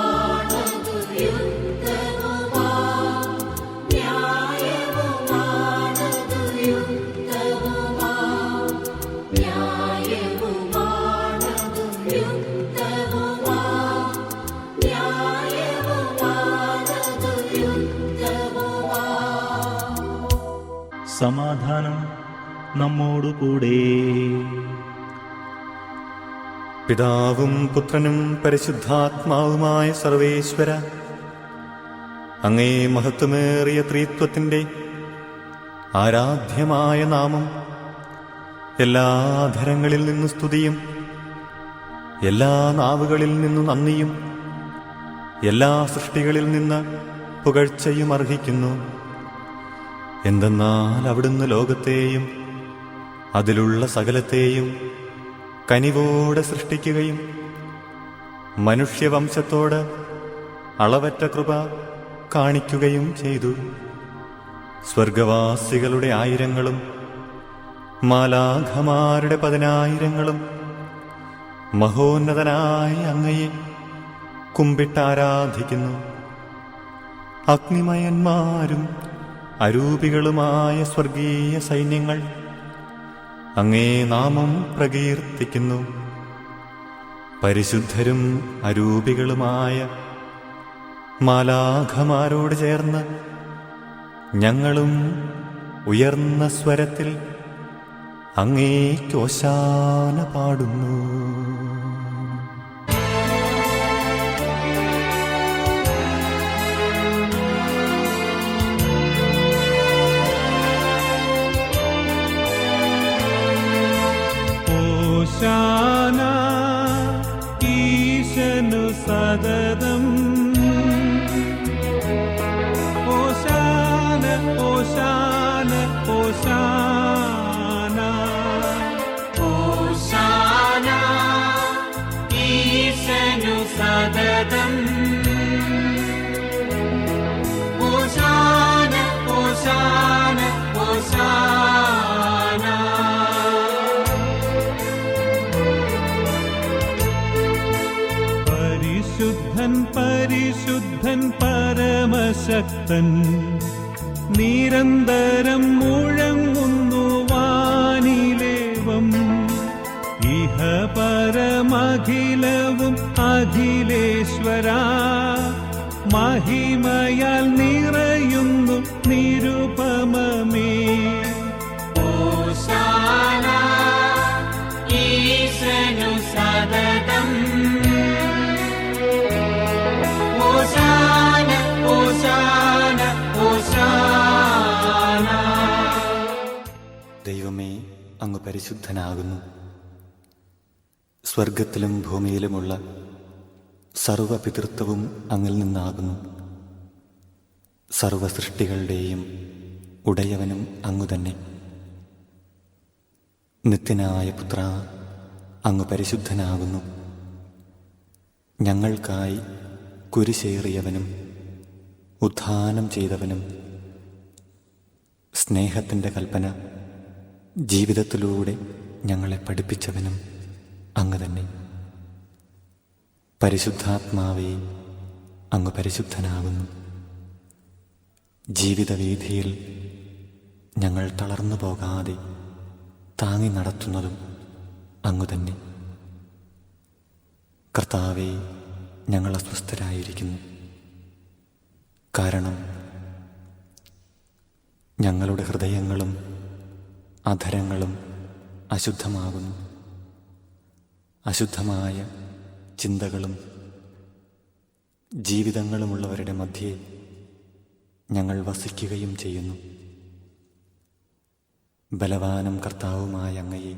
G: യുക്തവുമാ, ന്യായവുമാണതു യുക്തവുമാ, ന്യായവുമാണതു യുക്തവുമാ, ന്യായവുമാണതു യുക്തവുമാ.
E: സമാധാനം നമ്മോടുകൂടെ.
A: പിതാവും പുത്രനും പരിശുദ്ധാത്മാവുമായ സർവേശ്വര, അങ്ങേ മഹത്വമേറിയ ത്രിത്വത്തിൻ്റെ ആരാധ്യമായ നാമം എല്ലാ ധരങ്ങളിൽ നിന്നു സ്തുതിയും എല്ലാ നാവുകളിൽ നിന്നു നന്ദിയും എല്ലാ സൃഷ്ടികളിൽ നിന്ന് പുകഴ്ചയും അർഹിക്കുന്നു. എന്തെന്നാൽ അവിടുന്ന് ലോകത്തെയും അതിലുള്ള സകലത്തെയും കനിവോടെ സൃഷ്ടിക്കുകയും മനുഷ്യവംശത്തോട് അളവറ്റ കൃപ കാണിക്കുകയും ചെയ്തു. സ്വർഗവാസികളുടെ ആയിരങ്ങളും മാലാഖമാരുടെ 10,000ങ്ങളും മഹോന്നതനായ അങ്ങയെ കുമ്പിട്ടാരാധിക്കുന്നു. അഗ്നിമയന്മാരും അരൂപികളുമായ സ്വർഗീയ സൈന്യങ്ങൾ അങ്ങേ നാമം പ്രകീർത്തിക്കുന്നു. പരിശുദ്ധരും അരൂപികളുമായ മാലാഖമാരോട് ചേർന്ന് ഞങ്ങളും ഉയർന്ന സ്വരത്തിൽ അങ്ങേക്ക് ഓശാന പാടുന്നു.
C: ഓശാന ഈശനു സതതം. ഓശാന ഓശാന ഓശാന.
F: ഓശാന ഈശനു സതതം. ഓശാന ഓശാന ഓശാന.
C: പരിശുദ്ധൻ പരിശുദ്ധൻ പരമശക്തൻ, നിരന്തരം മുഴങ്ങുന്നു വാനിലേവം. ഇഹ പരമഖിലവും അഖിലേശ്വര, മഹിമയാൽ നിറയുന്നു നിരുപമമേ.
F: ഓശാന ഈശനു സതതം. ഓശാന ഓശാന ഓശാന.
A: ദൈവമേ, അങ്ങ് പരിശുദ്ധനാകുന്നു. സ്വർഗത്തിലും ഭൂമിയിലുമുള്ള സർവപിതൃത്വവും അങ്ങിൽ നിന്നാകുന്നു. സർവസൃഷ്ടികളുടെയും ഉടയവനും അങ്ങുതന്നെ. നിത്യനായ പുത്ര, അങ്ങ് പരിശുദ്ധനാകുന്നു. ഞങ്ങൾക്കായി കുരിശേറിയവനും ഉത്ഥാനം ചെയ്തവനും സ്നേഹത്തിൻ്റെ കൽപ്പന ജീവിതത്തിലൂടെ ഞങ്ങളെ പഠിപ്പിച്ചവനും അങ്ങ് തന്നെ. പരിശുദ്ധാത്മാവേ, അങ്ങ് പരിശുദ്ധനാകുന്നു. ജീവിതവീഥിയിൽ ഞങ്ങൾ തളർന്നു പോകാതെ താങ്ങി നടത്തുന്നതും അങ്ങ് തന്നെ. കർത്താവേ, ഞങ്ങൾ അസ്വസ്ഥരായിരിക്കുന്നു. കാരണം ഞങ്ങളുടെ ഹൃദയങ്ങളും അധരങ്ങളും അശുദ്ധമാകുന്നു. അശുദ്ധമായ ചിന്തകളും ജീവിതങ്ങളുമുള്ളവരുടെ മധ്യേ ഞങ്ങൾ വസിക്കുകയും ചെയ്യുന്നു. ബലവാനും കർത്താവുമായ അങ്ങയെ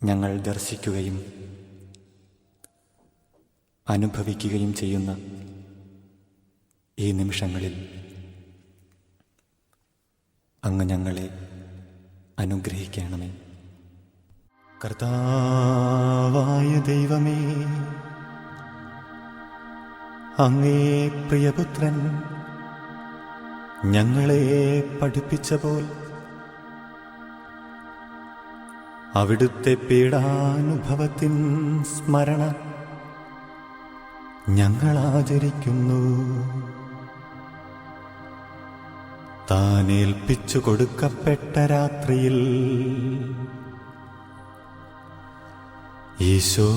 A: ഞങ്ങൾ ദർശിക്കുകയും അനുഭവിക്കുകയും ചെയ്യുന്ന ഈ നിമിഷങ്ങളിൽ അങ്ങ് ഞങ്ങളെ അനുഗ്രഹിക്കണമേ. കർത്താവായ ദൈവമേ, അങ്ങേ പ്രിയപുത്രൻ ഞങ്ങളെ പഠിപ്പിച്ച പോൽ അവിടുത്തെ പീഡാനുഭവത്തിൻ സ്മരണ ഞങ്ങൾ ആചരിക്കുന്നു. താൻ ഏൽപ്പിച്ചു കൊടുക്കപ്പെട്ട രാത്രിയിൽ ഈശോ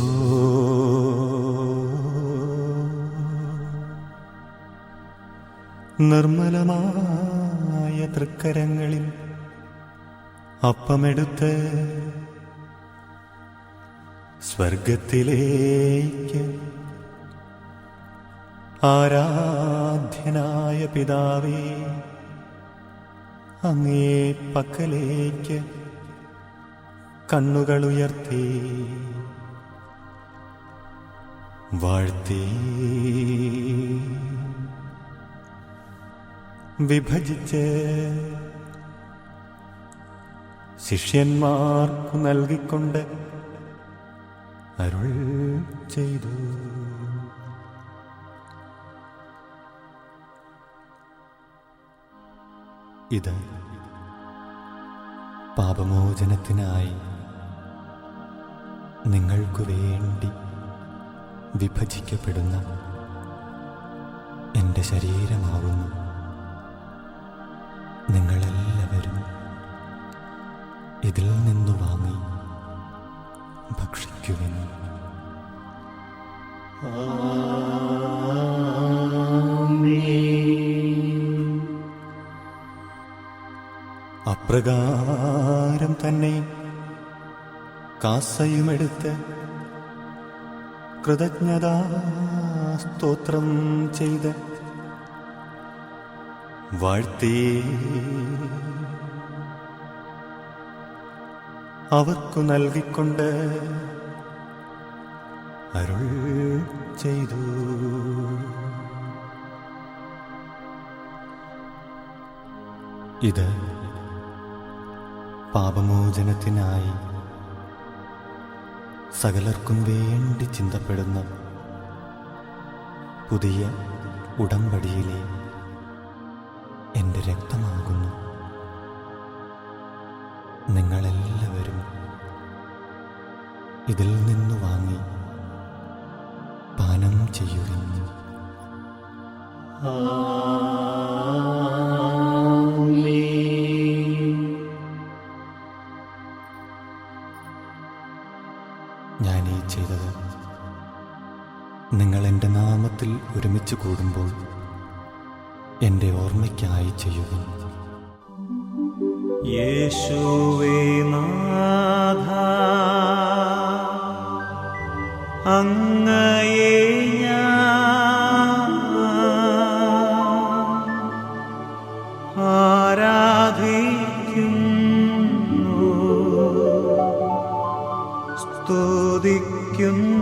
A: നിർമ്മലമായ തൃക്കരങ്ങളിൽ അപ്പമെടുത്ത് സ്വർഗത്തിലേക്ക് ആരാധ്യനായ പിതാവേ, അങ്ങേ പക്കലേക്ക് കണ്ണുകളുയർത്തി വാഴ്ത്തി വിഭജിച്ച് ശിഷ്യന്മാർക്കു നൽകിക്കൊണ്ട് അരുൾ ചെയ്തു. ഇത് പാപമോചനത്തിനായി നിങ്ങൾക്കു വേണ്ടി വിഭജിക്കപ്പെടുന്ന എൻ്റെ ശരീരമാവുന്നു. നിങ്ങളെല്ലാവരും ഇതിൽ നിന്നു വാങ്ങി ഭക്ഷിക്കുവിൻ. അപ്രകാരം തന്നെ കാസയുമെടുത്ത് കൃതജ്ഞതാ സ്തോത്രം ചെയ്ത് വാഴ്ത്തി അവർക്കു നൽകിക്കൊണ്ട് അരുൾ ചെയ്തു. ഇത് പാപമോചനത്തിനായി സകലർക്കും വേണ്ടി ചിന്തപ്പെടുന്ന പുതിയ ഉടമ്പടിയിലെ എൻ്റെ രക്തമാകുന്നു. നിങ്ങളെല്ലാവരും ഇതിൽ നിന്നു വാങ്ങി പാനം ചെയ്യുവിൻ. ഞാനീ ചെയ്തത് നിങ്ങൾ എൻ്റെ നാമത്തിൽ ഒരുമിച്ച് കൂടുമ്പോൾ എൻ്റെ ഓർമ്മയ്ക്കായി ചെയ്യുവിൻ.
E: യേശുവേ നാഥ, അങ്ങയെ ഞാൻ ആരാധിക്കുന്നു, സ്തുതിക്കുന്നു.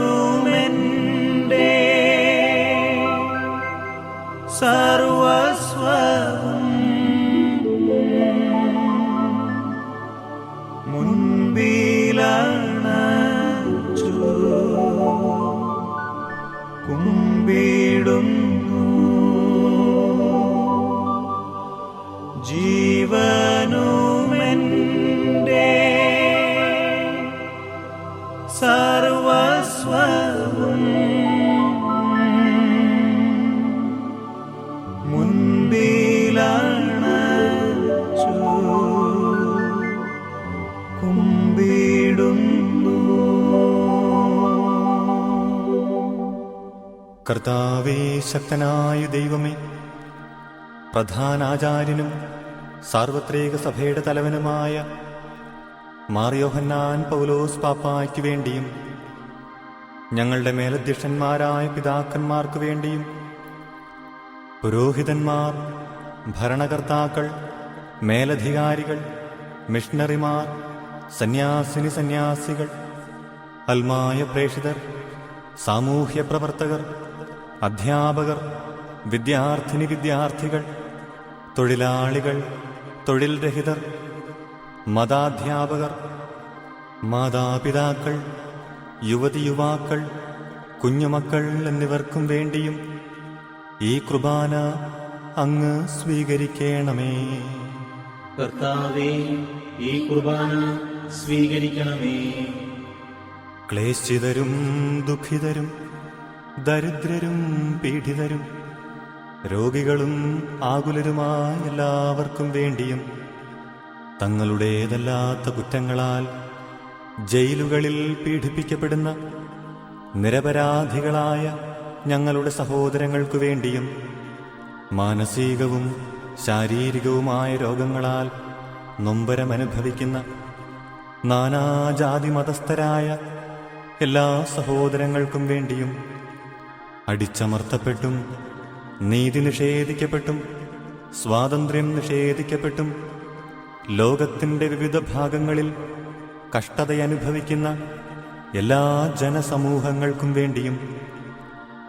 E: ജീവനുമെൻ്റെ സർവസ്വം മുൻപിലണച്ചു കുമ്പിടുന്നു. ജീവനുമെൻ്റെ സർവസ്വം മുൻപിലണച്ചു കുമ്പിടുന്നു.
A: കർത്താവേ, ശക്തനായ ദൈവമേ, പ്രധാനാചാര്യനും സാർവത്രിക സഭയുടെ തലവനുമായ മാർ യോഹന്നാൻ പൗലോസ് പാപ്പായ്ക്ക് വേണ്ടിയും ഞങ്ങളുടെ മേലധ്യക്ഷന്മാരായ പിതാക്കന്മാർക്ക് വേണ്ടിയും പുരോഹിതന്മാർ, ഭരണകർത്താക്കൾ, മേലധികാരികൾ, മിഷണറിമാർ, സന്യാസിനികൾ, അൽമായ പ്രേക്ഷിതർ, സാമൂഹ്യ പ്രവർത്തകർ, അധ്യാപകർ, വിദ്യാർത്ഥികൾ, തൊഴിലാളികൾ, തൊഴിൽ രഹിതർ, മതാധ്യാപകർ, മാതാപിതാക്കൾ, യുവതിയുവാക്കൾ, കുഞ്ഞുമക്കൾ എന്നിവർക്കും വേണ്ടിയും ഈ കുർബാന അങ്ങ് സ്വീകരിക്കണമേ.
E: കർത്താവേ, ഈ കുർബാന സ്വീകരിക്കണമേ.
A: ക്ലേശിതരും ദുഃഖിതരും ദരിദ്രരും പീഡിതരും രോഗികളും ആകുലരുമായ എല്ലാവർക്കും വേണ്ടിയും തങ്ങളുടേതല്ലാത്ത കുറ്റങ്ങളാൽ ജയിലുകളിൽ പീഡിപ്പിക്കപ്പെടുന്ന നിരപരാധികളായ ഞങ്ങളുടെ സഹോദരങ്ങൾക്കു വേണ്ടിയും മാനസികവും ശാരീരികവുമായ രോഗങ്ങളാൽ നൊമ്പരമനുഭവിക്കുന്ന നാനാജാതി മതസ്ഥരായ എല്ലാ സഹോദരങ്ങൾക്കും വേണ്ടിയും അടിച്ചമർത്തപ്പെട്ടും നീതി നിഷേധിക്കപ്പെട്ടും സ്വാതന്ത്ര്യം നിഷേധിക്കപ്പെട്ടും ലോകത്തിൻ്റെ വിവിധ ഭാഗങ്ങളിൽ കഷ്ടതയനുഭവിക്കുന്ന എല്ലാ ജനസമൂഹങ്ങൾക്കും വേണ്ടിയും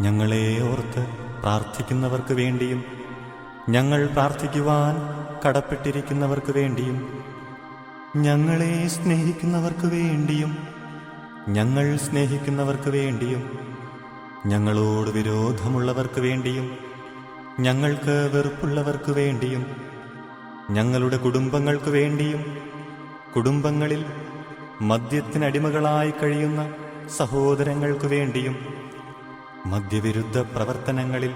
A: ഞങ്ങളെ ഓർത്ത് പ്രാർത്ഥിക്കുന്നവർക്ക് വേണ്ടിയും ഞങ്ങൾ പ്രാർത്ഥിക്കുവാൻ കടപ്പെട്ടിരിക്കുന്നവർക്ക് വേണ്ടിയും ഞങ്ങളെ സ്നേഹിക്കുന്നവർക്ക് വേണ്ടിയും ഞങ്ങൾ സ്നേഹിക്കുന്നവർക്ക് വേണ്ടിയും ഞങ്ങളോട് വിരോധമുള്ളവർക്ക് വേണ്ടിയും ഞങ്ങൾക്ക് വെറുപ്പുള്ളവർക്ക് വേണ്ടിയും ഞങ്ങളുടെ കുടുംബങ്ങൾക്ക് വേണ്ടിയും കുടുംബങ്ങളിൽ മദ്യത്തിനടിമകളായി കഴിയുന്ന സഹോദരങ്ങൾക്ക് വേണ്ടിയും മദ്യവിരുദ്ധ പ്രവർത്തനങ്ങളിൽ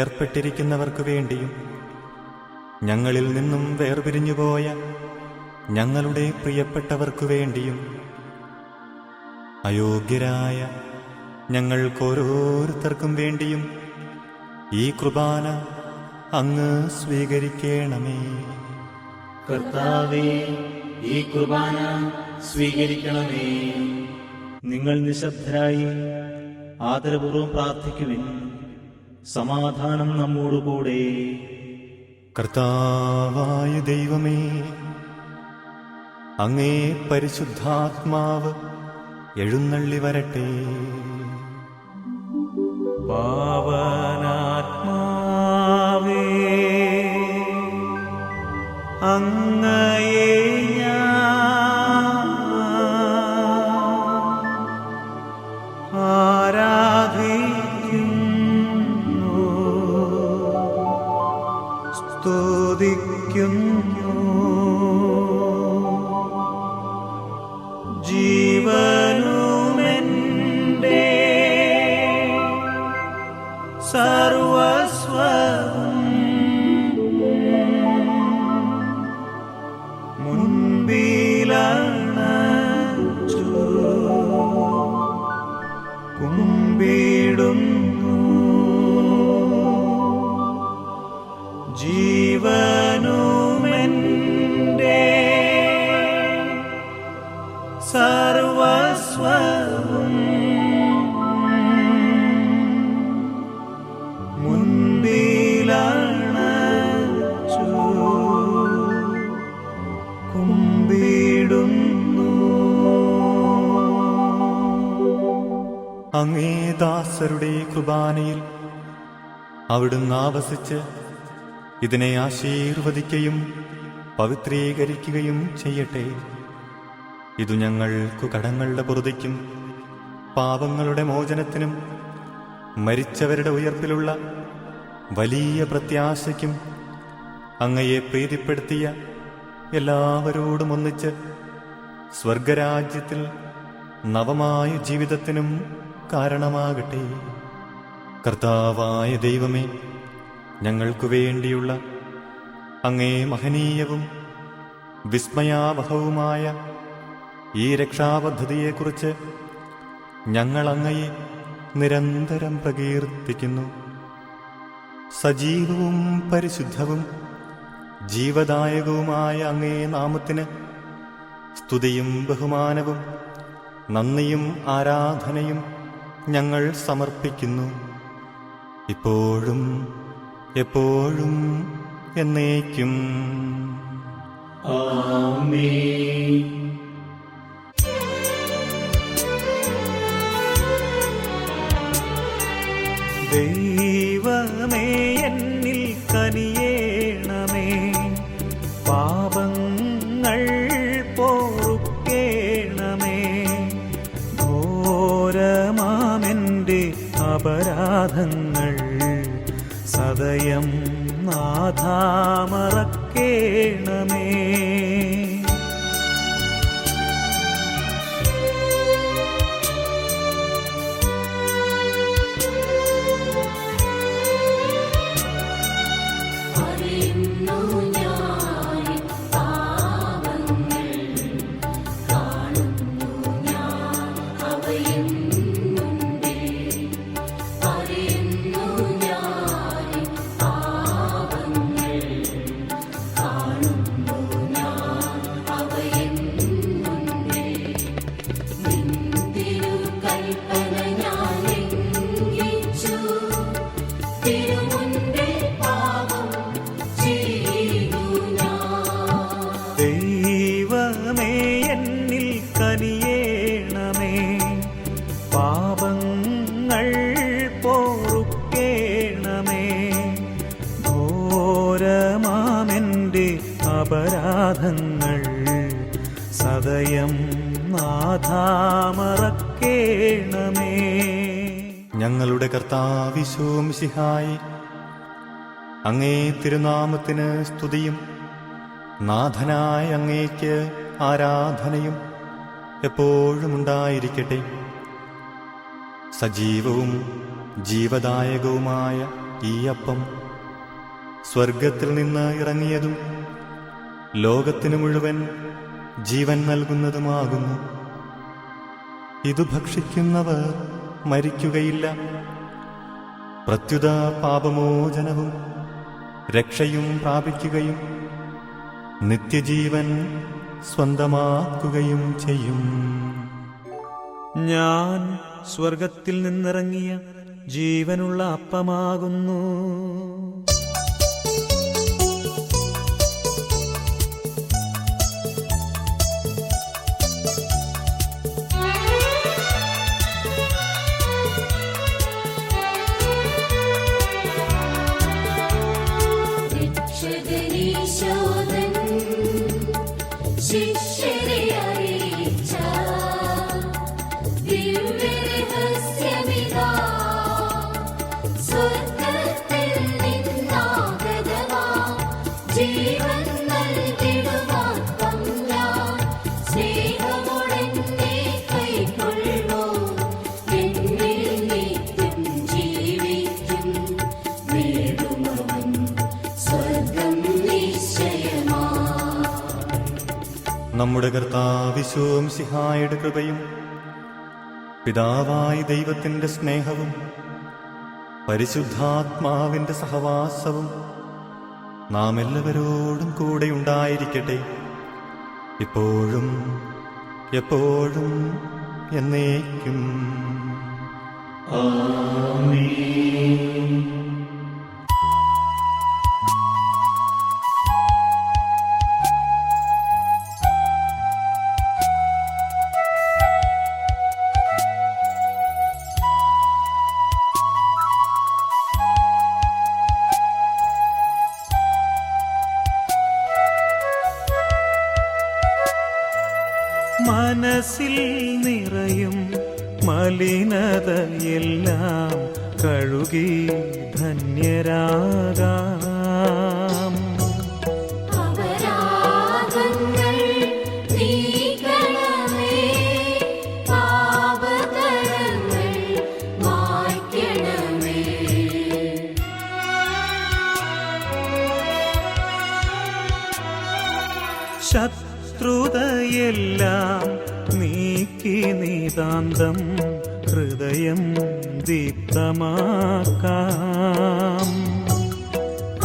A: ഏർപ്പെട്ടിരിക്കുന്നവർക്ക് വേണ്ടിയും ഞങ്ങളിൽ നിന്നും വേർപിരിഞ്ഞുപോയ ഞങ്ങളുടെ പ്രിയപ്പെട്ടവർക്ക് വേണ്ടിയും അയോഗ്യരായ ഞങ്ങൾക്കോരോരുത്തർക്കും വേണ്ടിയും ഈ കുർബാന അങ്ങ് സ്വീകരിക്കണമേ.
E: കർത്താവേ, ഈ കുർബാന സ്വീകരിക്കണമേ. നിങ്ങൾ നിശബ്ദരായി ആദരപൂർവ്വം പ്രാർത്ഥിക്കുവിൻ. സമാധാനം നമ്മോടുകൂടെ.
A: കർത്താവായ ദൈവമേ, അങ്ങേ പരിശുദ്ധാത്മാവ് എഴുന്നള്ളി വരട്ടെ.
E: പാവനാത്മാവേ, അങ്ങയെ ഞാൻ ആരാധിക്കുന്നു, സ്തുതിക്കുന്നു. ജീവനുമെന്റെ സർവസ്വം മുൻപിലണച്ചു കുമ്പിടുന്നു. ജീവനുമെന്റെ സർവസ്വം മുൻപിലണച്ചു കുമ്പിടുന്നു.
A: അങ്ങേ ദാസരുടെ കുർബാനയിൽ അവിടുന്ന് ആവസിച്ച് ഇതിനെ ആശീർവദിക്കുകയും പവിത്രീകരിക്കുകയും ചെയ്യട്ടെ. ഇതു ഞങ്ങൾക്കു കടങ്ങളുടെ പൊറുതിക്കും പാപങ്ങളുടെ മോചനത്തിനും മരിച്ചവരുടെ ഉയർപ്പിലുള്ള വലിയ പ്രത്യാശയ്ക്കും അങ്ങയെ പ്രീതിപ്പെടുത്തിയ എല്ലാവരോടും ഒന്നിച്ച് സ്വർഗരാജ്യത്തിൽ നവമായ ജീവിതത്തിനും കാരണമാകട്ടെ. കർത്താവായ ദൈവമേ, ഞങ്ങൾക്കു വേണ്ടിയുള്ള അങ്ങേ മഹനീയവും വിസ്മയാവഹവുമായ ഈ രക്ഷാപദ്ധതിയെക്കുറിച്ച് ഞങ്ങൾ അങ്ങയെ നിരന്തരം പ്രകീർത്തിക്കുന്നു. സജീവവും പരിശുദ്ധവും ജീവദായകവുമായ അങ്ങേ നാമത്തിന് സ്തുതിയും ബഹുമാനവും നന്ദിയും ആരാധനയും ഞങ്ങൾ സമർപ്പിക്കുന്നു, ഇപ്പോഴും എപ്പോഴും എന്നേക്കും.
E: ആമേൻ. ദൈവമേ, എന്നിൽ കനിയേണമേ.
C: അപരാധങ്ങൾ സദയം നാഥാമറക്കേണമേ.
G: അറിയുന്നു ഞാൻ പാപങ്ങൾ, കാണുന്നു ഞാൻ അവയും മുൻപിൽ. അറിയുന്നു ഞാൻ പാപങ്ങൾ, കാണുന്നു ഞാൻ അവയും മുൻപിൽ. നിൻ തിരുകൽപ്പന ഞാൻ ലംഘിച്ചു, തിരുമുൻപിൽ പാപം ചെയ്തു ഞാൻ.
C: ദൈവമേ എന്നിൽ കനിയേണമേ, പാപങ്ങൾ പൊറുക്കേണമേ. ഘോരമാമെൻ്റെ അപരാധങ്ങൾ സദയം നാഥാമറക്കേണമേ.
A: ഞങ്ങളുടെ കർത്താവിശോം മിശിഹായി, അങ്ങേ തിരുനാമത്തിന് സ്തുതിയും നാഥനായ അങ്ങേക്ക് ആരാധനയും എപ്പോഴും ഉണ്ടായിരിക്കട്ടെ. സജീവവും ജീവദായകവുമായ ഈ അപ്പം സ്വർഗത്തിൽ നിന്ന് ഇറങ്ങിയതും ലോകത്തിനു മുഴുവൻ ജീവൻ നൽകുന്നതുമാകുന്നു. ഇതു ഭക്ഷിക്കുന്നവർ മരിക്കുകയില്ല, പ്രത്യുത പാപമോചനവും രക്ഷയും പ്രാപിക്കുകയും നിത്യജീവൻ സ്വന്തമാക്കുകയും ചെയ്യും.
C: ഞാൻ സ്വർഗത്തിൽ നിന്നിറങ്ങിയ ജീവനുള്ള അപ്പമാകുന്നു.
G: രക്ഷകനീശോധൻ ശിഷ്യരെ അറിയിച്ച ദിവ്യരഹസ്യമിതാ, സ്വർഗ്ഗത്തിൽ നിന്നാഗതമാം ജീവൻ നൽകിടുമാത്മം ഞാൻ. സ്നേഹമോടെന്നെ കൈക്കൊള്ളൂ, എന്നിൽ നിത്യം ജീവിക്കും. നേടുമവൻ സ്വർഗ്ഗം നിശ്ചയമാ.
A: നമ്മുടെ കർത്താവിശോം മിശിഹായുടെ കൃപയും പിതാവായ ദൈവത്തിൻ്റെ സ്നേഹവും പരിശുദ്ധാത്മാവിൻ്റെ സഹവാസവും നാം എല്ലാവരോടും കൂടെ ഉണ്ടായിരിക്കട്ടെ, ഇപ്പോഴും എപ്പോഴും എന്നേക്കും.
C: മനസ്സിൽ നിറയും മലിനതയെല്ലാം കഴുകി ധന്യരാകാം.
G: അപരാധങ്ങൾ നീക്കണമേ, പാപകരങ്ങൾ മായ്ക്കണമേ.
C: ശത്രുതയെല്ലാം നീക്കി നിതാന്തം ഹൃദയം ദീപ്തമാക്കാം.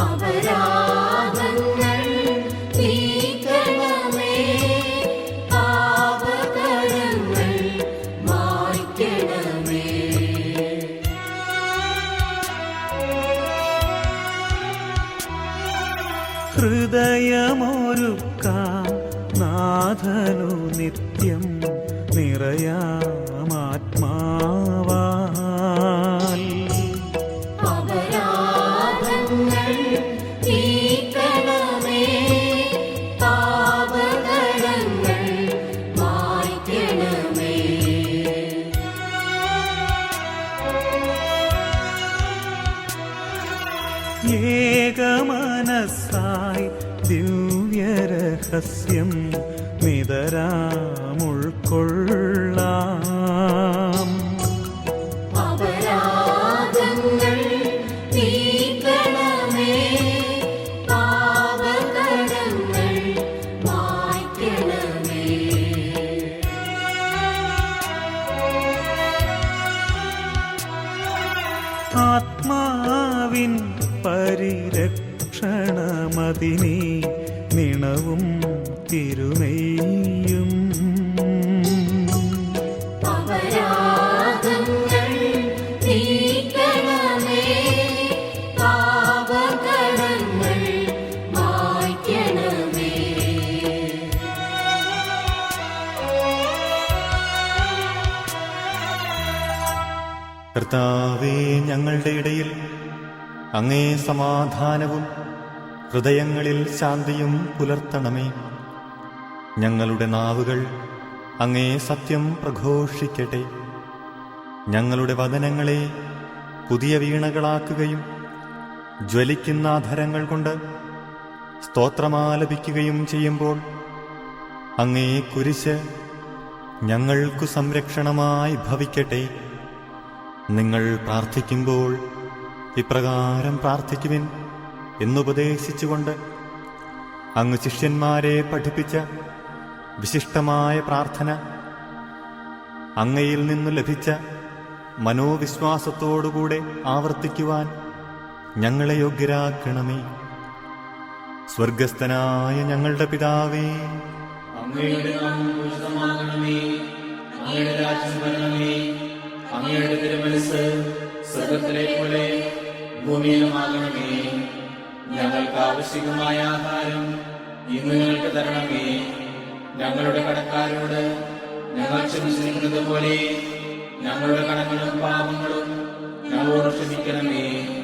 G: അപരാധങ്ങൾ നീക്കണമേ, പാപകരങ്ങൾ മായ്ക്കണമേ.
C: ഹൃദയമൊരുക്കാം നാഥനു നിത്യം നിറയാമാത്മാവാൽ.
G: അപരാധങ്ങൾ നീക്കണമേ, പാപകരങ്ങൾ മായ്ക്കണമേ.
C: രഹസ്യം നിതരാം ഉൾക്കൊള്ളാം.
G: അപരാധങ്ങൾ നീക്കണമേ, പാപകടങ്ങൾ മായ്ക്കണമേ.
C: ആത്മാവിൻ പരിരക്ഷണമതിനെ നിണവും തിരുനെയ്യും.
G: അപരാധങ്ങൾ നീക്കണമേ, പാപകടങ്ങൾ മായ്ക്കണമേ.
A: കർത്താവേ, ഞങ്ങളുടെ ഇടയിൽ അങ്ങേ സമാധാനവും ഹൃദയങ്ങളിൽ ശാന്തിയും പുലർത്തണമേ. ഞങ്ങളുടെ നാവുകൾ അങ്ങേ സത്യം പ്രഘോഷിക്കട്ടെ. ഞങ്ങളുടെ വദനങ്ങളെ പുതിയ വീണകളാക്കുകയും ജ്വലിക്കുന്ന അധരങ്ങൾ കൊണ്ട് സ്തോത്രമാലപിക്കുകയും ചെയ്യുമ്പോൾ അങ്ങേ കുരിശ് ഞങ്ങൾക്കു സംരക്ഷണമായി ഭവിക്കട്ടെ. നിങ്ങൾ പ്രാർത്ഥിക്കുമ്പോൾ ഇപ്രകാരം പ്രാർത്ഥിക്കുവിൻ എന്നുപദേശിച്ചുകൊണ്ട് അങ്ങ് ശിഷ്യന്മാരെ പഠിപ്പിച്ച വിശിഷ്ടമായ പ്രാർത്ഥന അങ്ങയിൽ നിന്നു ലഭിച്ച മനോവിശ്വാസത്തോടുകൂടെ ആവർത്തിക്കുവാൻ ഞങ്ങളെ യോഗ്യരാക്കണമേ. സ്വർഗസ്ഥനായ ഞങ്ങളുടെ പിതാവേ,
F: അങ്ങയുടെ നാമം പൂജിതമാകണമേ. അങ്ങയുടെ രാജ്യം വരണമേ. അങ്ങയുടെ തിരുമനസ്സ് സ്വർഗ്ഗത്തിലെ പോലെ ഭൂമിയിലുമാകണമേ. ഞങ്ങൾക്ക് ആവശ്യമായ ആഹാരം ഇന്ന് ഞങ്ങൾക്ക് തരണമേ. ഞങ്ങളുടെ കടക്കാരോട് ഞങ്ങൾ ക്ഷമിച്ചിരിക്കുന്നത് പോലെ ഞങ്ങളുടെ കടങ്ങളും പാപങ്ങളും ഞങ്ങളോട് ക്ഷമിക്കണമേ.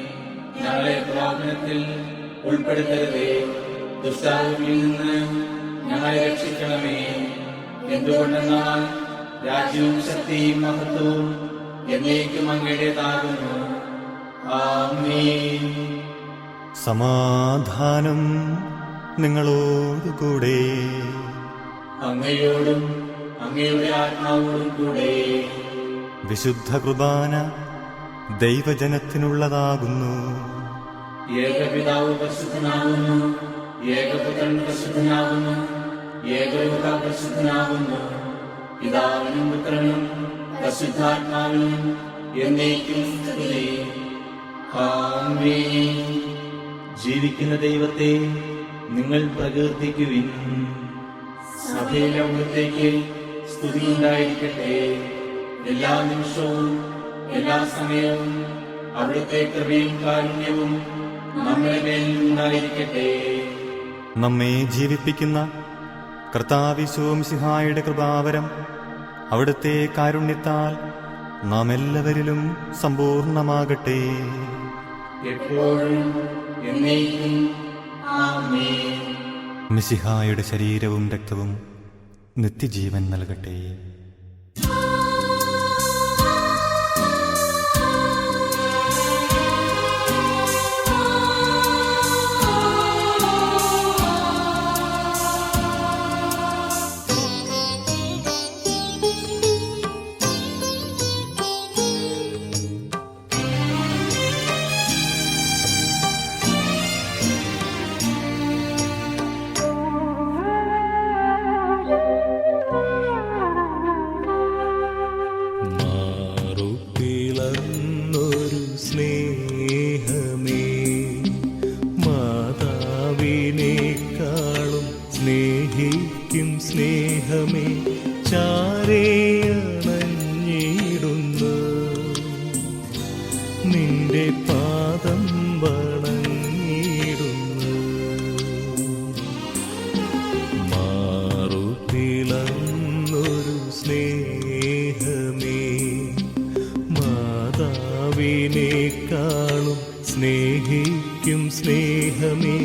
F: ഞങ്ങളെ പ്രലോഭനത്തിൽ ഉൾപ്പെടുത്തരുതേ, ദുഷ്ടാരൂപിയിൽ നിന്ന് ഞങ്ങളെ രക്ഷിക്കണമേ. എന്തുകൊണ്ടെന്നാൽ രാജ്യവും ശക്തിയും മഹത്വവും എന്നേക്കും അങ്ങയുടേതാകുന്നു. ആമേൻ.
A: സമാധാനം നിങ്ങളോടുകൂടെ.
F: അങ്ങയോടും അങ്ങയുടെ ആത്മാവോടും കൂടെ.
A: വിശുദ്ധ കുർബാന ദൈവജനത്തിനുള്ളതാകുന്നു.
F: ഏകപിതാവ് പരിശുദ്ധനാകുന്നു, ഏകപുത്രൻ പരിശുദ്ധനാകുന്നു, ഏകരൂഹ പരിശുദ്ധനാകുന്നു. പിതാവിനും പുത്രനും പരിശുദ്ധാത്മാവിനും എന്നേക്കും സ്തുതി. ആമേൻ. ജീവിക്കുന്ന ദൈവത്തെ നിങ്ങൾ പ്രകീർത്തിക്കുവിൻ. സഭയിലെ അവിടുത്തേക്ക് സ്തുതിയുണ്ടായിരിക്കട്ടെ. എല്ലാ നിമിഷവും എല്ലാ സമയവും അവിടുത്തെ കൃപയും കാരുണ്യവും നമ്മുടെ മേലിൽ ഉണ്ടായിരിക്കട്ടെ.
A: നമ്മെ ജീവിപ്പിക്കുന്ന കർത്താവിശോംസിഹായുടെ കൃപാവരം അവിടുത്തെ കാരുണ്യത്താൽ നാം എല്ലാവരിലും സമ്പൂർണമാകട്ടെ.
F: എപ്പോഴും എന്നേക്കും ആമേൻ.
A: മിശിഹായുടെ ശരീരവും രക്തവും നിത്യജീവൻ നൽകട്ടെ.
C: മാറുപിളർന്നൊരു സ്നേഹമേ, മാതാവിനേക്കാളും സ്നേഹിക്കും സ്നേഹമേ, ചാരേയണഞ്ഞിടുന്നു നിന്റെ പാദം വണങ്ങിടുന്നു. മാറുപിളർന്നൊരു സ്നേഹമേ, മാതാവിനേക്കാളും സ്നേഹിക്കും സ്നേഹമേ,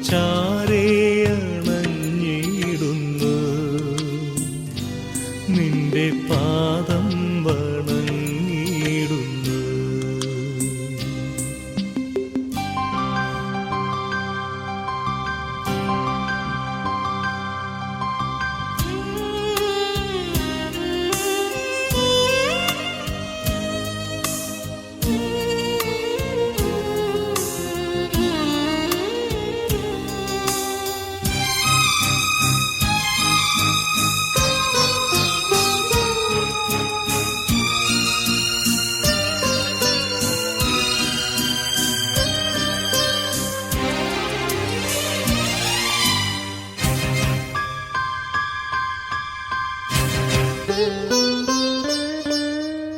C: ചാരേയണഞ്ഞിടുന്നു നിന്റെ പാദം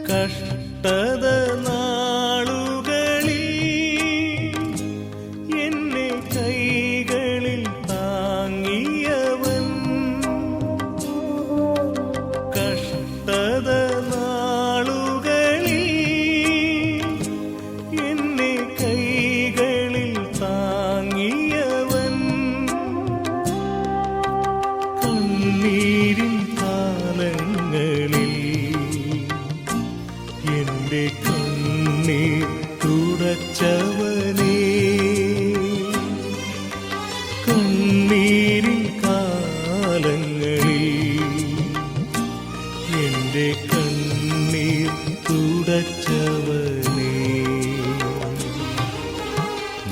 C: കഷ്ടത നാളുകളിൽ എന്നെ കൈകളിൽ താങ്ങിയവൻ, കഷ്ടത നാളുകളിൽ എന്നെ കൈകളിൽ താങ്ങിയവൻ, കണ്ണീരിൻ കാലങ്ങളിൽ എന്റെ കണ്ണീർ തുടച്ചവനേ, കണ്ണീരിൻ കാലങ്ങളിൽ എന്റെ കണ്ണീർ തുടച്ചവനേ,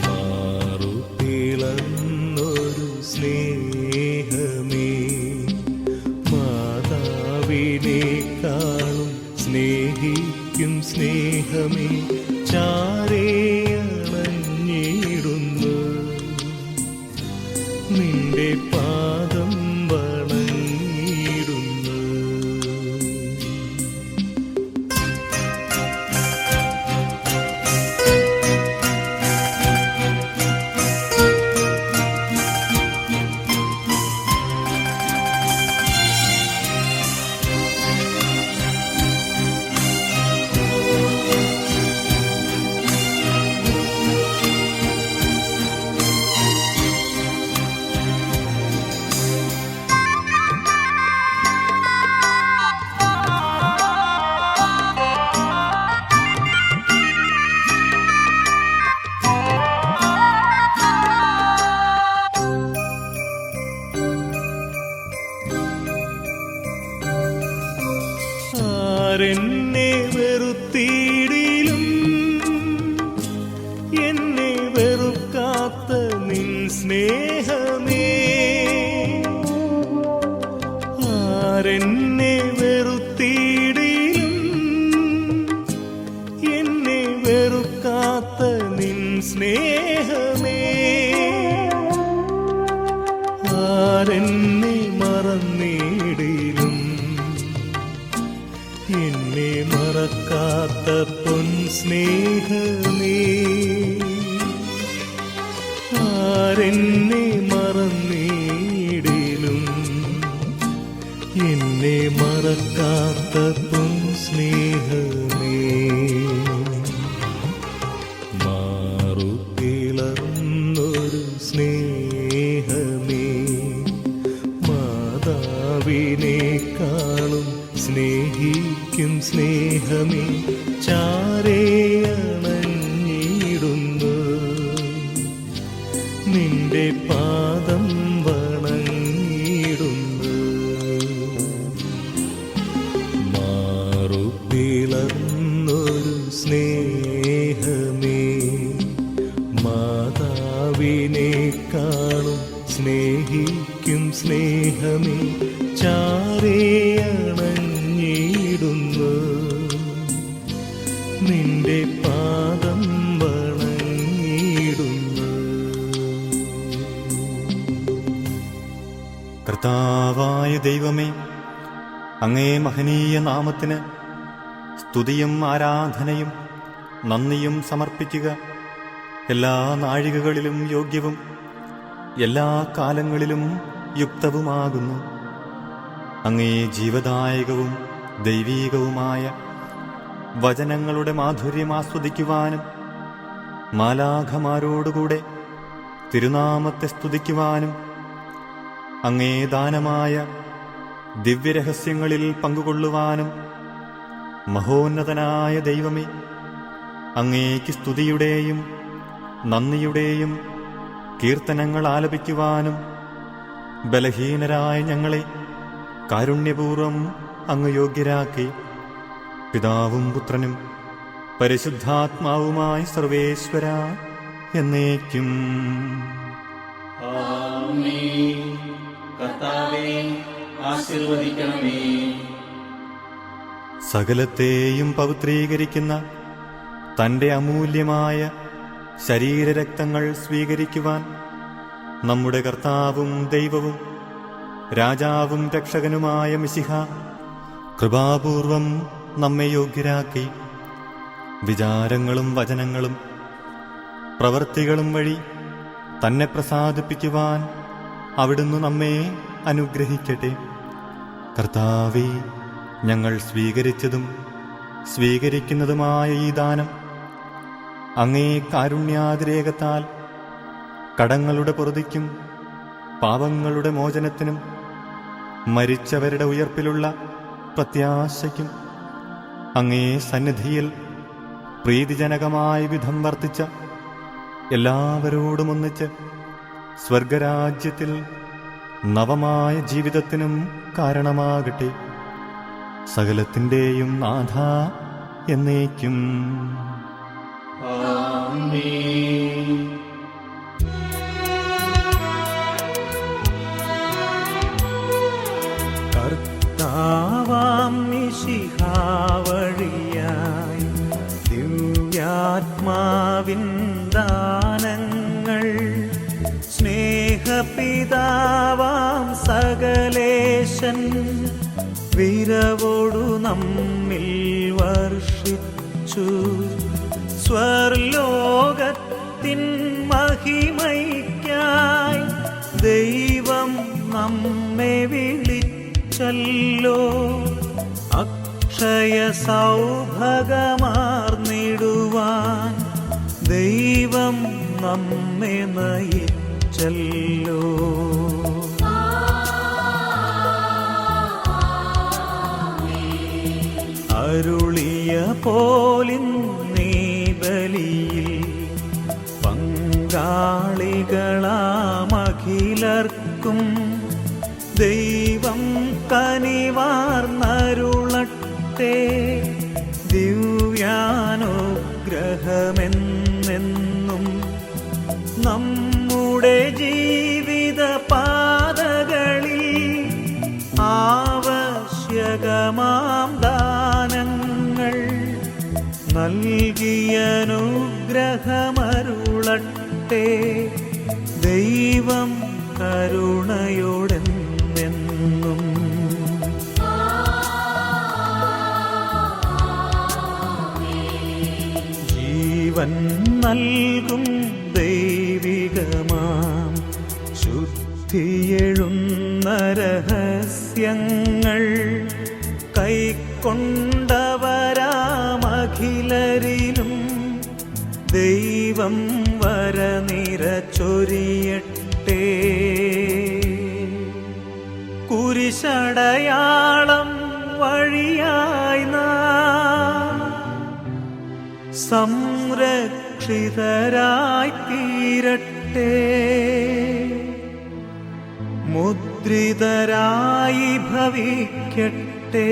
C: മാറുപിളന്നൊരു സ്നേഹമേ, മാതാവിനേക്കാളും സ്നേഹിക്കും സ്നേഹമേ, ചാരേ അണഞ്ഞിടുന്നു നിന്റെ പാദം വണങ്ങിടുന്നു. ആരെന്നെ വെറുത്തിടിലും എന്നെ വെറുക്കാത്ത നിൻ സ്നേഹമേ, ആരെന്നെ വെറുത്തിടിലും എന്നെ വെറുക്കാത്ത നിൻ സ്നേഹമേ, ആരെന്നെ മറന്നിടിലും എന്നെ മറക്കാത്ത പൊൻ സ്നേഹമേ, ആരെന്നെ മറന്നിടിലും എന്നെ മറക്കാത്ത പൊൻ സ്നേഹമേ, മാറുപിളർന്നൊരു സ്നേഹമേ, മാതാവിനേക്കാളും സ്നേഹിക്കും സ്നേഹമേ, ചാരേ അണഞ്ഞിടുന്നു നിന്റെ പാദം വണങ്ങിടുന്നു. മാറുപിളർന്നൊരു സ്നേഹമേ, മാതാവിനേക്കാളും സ്നേഹിക്കും സ്നേഹമേ, ചാരേ അണഞ്ഞിടുന്നു നിന്റെ പാദം വണങ്ങിടുന്നു.
A: കർത്താവായ ദൈവമേ, അങ്ങേ മഹനീയ നാമത്തിന് സ്തുതിയും ആരാധനയും നന്ദിയും സമർപ്പിക്കുക എല്ലാ നാഴികകളിലും യോഗ്യവും എല്ലാ കാലങ്ങളിലും യുക്തവുമാകുന്നു. അങ്ങേ ജീവദായകവും ദൈവീകവുമായ വചനങ്ങളുടെ മാധുര്യം ആസ്വദിക്കുവാനും മാലാഖമാരോടുകൂടെ തിരുനാമത്തെ സ്തുതിക്കുവാനും അങ്ങേ ദാനമായ ദിവ്യരഹസ്യങ്ങളിൽ പങ്കുകൊള്ളുവാനും മഹോന്നതനായ ദൈവമേ, അങ്ങേക്ക് സ്തുതിയുടെയും നന്ദിയുടെയും കീർത്തനങ്ങൾ ആലപിക്കുവാനും ബലഹീനരായ ഞങ്ങളെ കാരുണ്യപൂർവം അങ്ങ് യോഗ്യരാക്കി. പിതാവും പുത്രനും പരിശുദ്ധാത്മാവുമായി സർവേശ്വര എന്നേക്കും.
F: ആമേൻ. കർത്താവേ, ആശീർവദിക്കണമേ.
A: സകലത്തെയും പവിത്രീകരിക്കുന്ന തൻ്റെ അമൂല്യമായ ശരീരരക്തങ്ങൾ സ്വീകരിക്കുവാൻ നമ്മുടെ കർത്താവും ദൈവവും രാജാവും രക്ഷകനുമായ മിശിഹ കൃപാപൂർവം നമ്മെ യോഗ്യരാക്കി വിചാരങ്ങളും വചനങ്ങളും പ്രവൃത്തികളും വഴി തന്നെ പ്രസാദിപ്പിക്കുവാൻ അവിടുന്ന് നമ്മെ അനുഗ്രഹിക്കട്ടെ. കർത്താവേ, ഞങ്ങൾ സ്വീകരിച്ചതും സ്വീകരിക്കുന്നതുമായ ഈ ദാനം അങ്ങേ കാരുണ്യാതിരേകത്താൽ കടങ്ങളുടെ പൊറുതിക്കും പാപങ്ങളുടെ മോചനത്തിനും മരിച്ചവരുടെ ഉയർപ്പിലുള്ള പ്രത്യാശയ്ക്കും അങ്ങേ സന്നിധിയിൽ പ്രീതിജനകമായ വിധം വർത്തിച്ച എല്ലാവരോടും ഒന്നിച്ച് സ്വർഗരാജ്യത്തിൽ നവമായ ജീവിതത്തിനും കാരണമാകട്ടെ. സകലത്തിൻ്റെയും നാഥ എന്നേക്കും.
F: ആമേൻ.
C: കർത്താവാം മിശിഹാ വഴിയായി ദിവ്യാത്മാവിൻ ദാനങ്ങൾ സ്നേഹപിതാവാം സകലേശൻ വിരവോടു നമ്മിൽ വർഷിച്ചു. സ്വർലോകത്തിൻ മഹിമയ്ക്കായി ദൈവം നമ്മെ വിളിച്ചല്ലോ. അക്ഷയ സൗഭഗമാർന്നിടുവാൻ ദൈവം നമ്മെ നയിച്ചല്ലോ. അരുളിയ പോലിന്നീ ബലിയിൽ പങ്കാളികളാമഖിലർക്കും ദൈവം കനിവാർന്നരുളട്ടെ. ദിവ്യാനുഗ്രഹമെന്നെന്നും നമ്മുടെ ജീവിത പാതകളിൽ ആവശ്യകമാം ദാനങ്ങൾ നൽകിയനുഗ്രഹമരുളട്ടെ. ദൈവം കരുണയോടെന്നെന്നും. ജീവൻ നൽകും ദൈവികമാം ശുദ്ധിയെഴുന്ന രഹസ്യങ്ങൾ കൈക്കൊണ്ടവരാമഖിലരിലും ദൈവം വരനിര ചൊരിയട്ടെ. കുരിശടയാളം വഴിയായി നാം സംരക്ഷിതരായി തീരട്ടെ. മുദ്രിതരായി ഭവിക്കട്ടെ.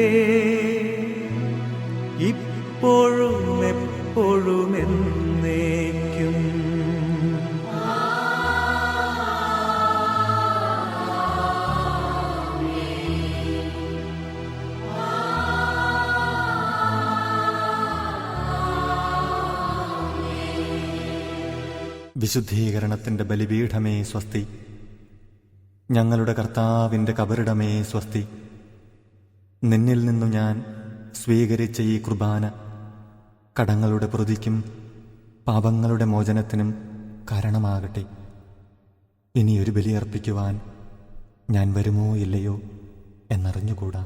C: ഇപ്പോഴും എപ്പോഴും എന്നേക്കും.
A: വിശുദ്ധീകരണത്തിൻ്റെ ബലിപീഠമേ സ്വസ്തി. ഞങ്ങളുടെ കർത്താവിൻ്റെ കബറിടമേ സ്വസ്തി. നിന്നിൽ നിന്നു ഞാൻ സ്വീകരിച്ച ഈ കുർബാന കടങ്ങളുടെ പ്രതിക്കും പാപങ്ങളുടെ മോചനത്തിനും കാരണമാകട്ടെ. ഇനിയൊരു ബലിയർപ്പിക്കുവാൻ ഞാൻ വരുമോ ഇല്ലയോ എന്നറിഞ്ഞുകൂടാ.